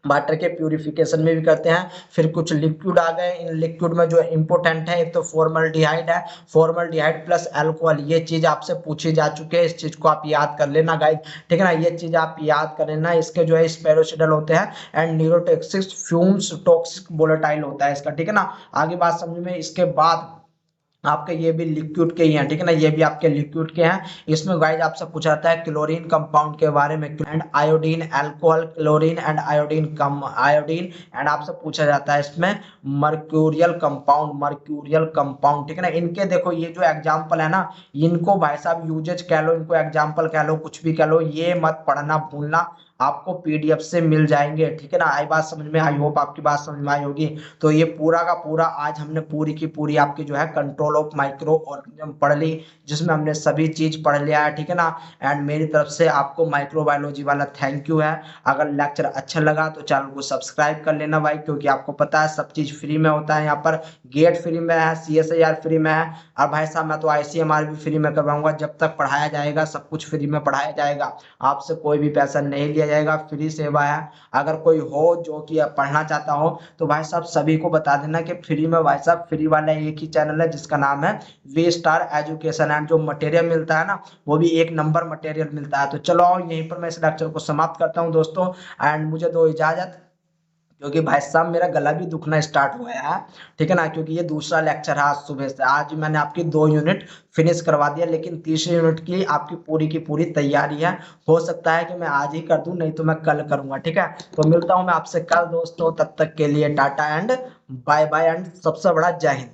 Speaker 1: वाटर के प्यूरिफिकेशन में भी करते हैं। फिर कुछ लिक्विड आ गए, इन लिक्विड में जो इंपोर्टेंट है एक तो फॉर्मल्डिहाइड है, फॉर्मल्डिहाइड प्लस अल्कोहल। ये चीज आपसे पूछी जा चुकी है, इस चीज को आप याद कर लेना गाइस, ठीक है ना। ये चीज आप याद कर लेना। इसके जो है स्पेरोसिडल होते हैं and neurotoxic fumes toxic volatile होता है इसका, ठीक है ना। आगे बात समझ में। इसके बाद आपके ये भी लिक्विड के ही हैं, ठीक है ना, ये भी आपके लिक्विड के हैं। इसमें गाइस आपसे पूछा जाता है क्लोरीन कंपाउंड के बारे में, and iodine alcohol, chlorine and iodine come iodine. And आपसे पूछा जाता है इसमें मर्क्यूरियल कंपाउंड, मर्क्यूरियल कंपाउंड, ठीक है ना। इनके देखो ये जो एग्जाम्पल है ना, इनको भाई साहब यूजेज कह लो, इनको एग्जाम्पल कह लो, कुछ भी कह लो, ये मत पढ़ना भूलना, आपको पीडीएफ से मिल जाएंगे, ठीक है ना। आई बात समझ में, आई होप आपकी बात समझ में आई होगी। तो ये पूरा का पूरा आज हमने पूरी की पूरी आपकी जो है कंट्रोल ऑफ माइक्रो ऑर्गेनिज्म पढ़ ली, जिसमें हमने सभी चीज पढ़ लिया है, ठीक है ना। एंड मेरी तरफ से आपको माइक्रोबायोलॉजी वाला थैंक यू है। अगर लेक्चर अच्छा लगा तो चैनल को सब्सक्राइब कर लेना भाई, क्योंकि आपको पता है सब चीज फ्री में होता है। यहाँ पर गेट फ्री में है, CSIR फ्री में है, और भाई साहब मैं तो ICMR भी फ्री में करवाऊंगा। जब तक पढ़ाया जाएगा सब कुछ फ्री में पढ़ाया जाएगा, आपसे कोई भी पैसा नहीं लिया जाएगा, फ्री सेवा है। अगर कोई हो जो कि पढ़ना चाहता हो तो भाई साहब सभी को बता देना कि फ्री में, भाई साहब फ्री वाला एक ही चैनल है जिसका नाम है वी स्टार एजुकेशन। एंड जो मटेरियल मिलता है ना, वो भी एक नंबर मटेरियल मिलता है। तो चलो आओ यहीं पर मैं इस लेक्चर को समाप्त करता हूँ दोस्तों, एंड मुझे दो इजाजत, क्योंकि भाई साहब मेरा गला भी दुखना स्टार्ट हुआ है, ठीक है ना। क्योंकि ये दूसरा लेक्चर है आज सुबह से। आज मैंने आपकी 2 यूनिट फिनिश करवा दिया, लेकिन तीसरी यूनिट की आपकी पूरी की पूरी तैयारी है। हो सकता है कि मैं आज ही कर दूं, नहीं तो मैं कल करूंगा, ठीक है। तो मिलता हूं मैं आपसे कल दोस्तों, तब तक के लिए tata and bye bye, and सबसे बड़ा जय हिंद।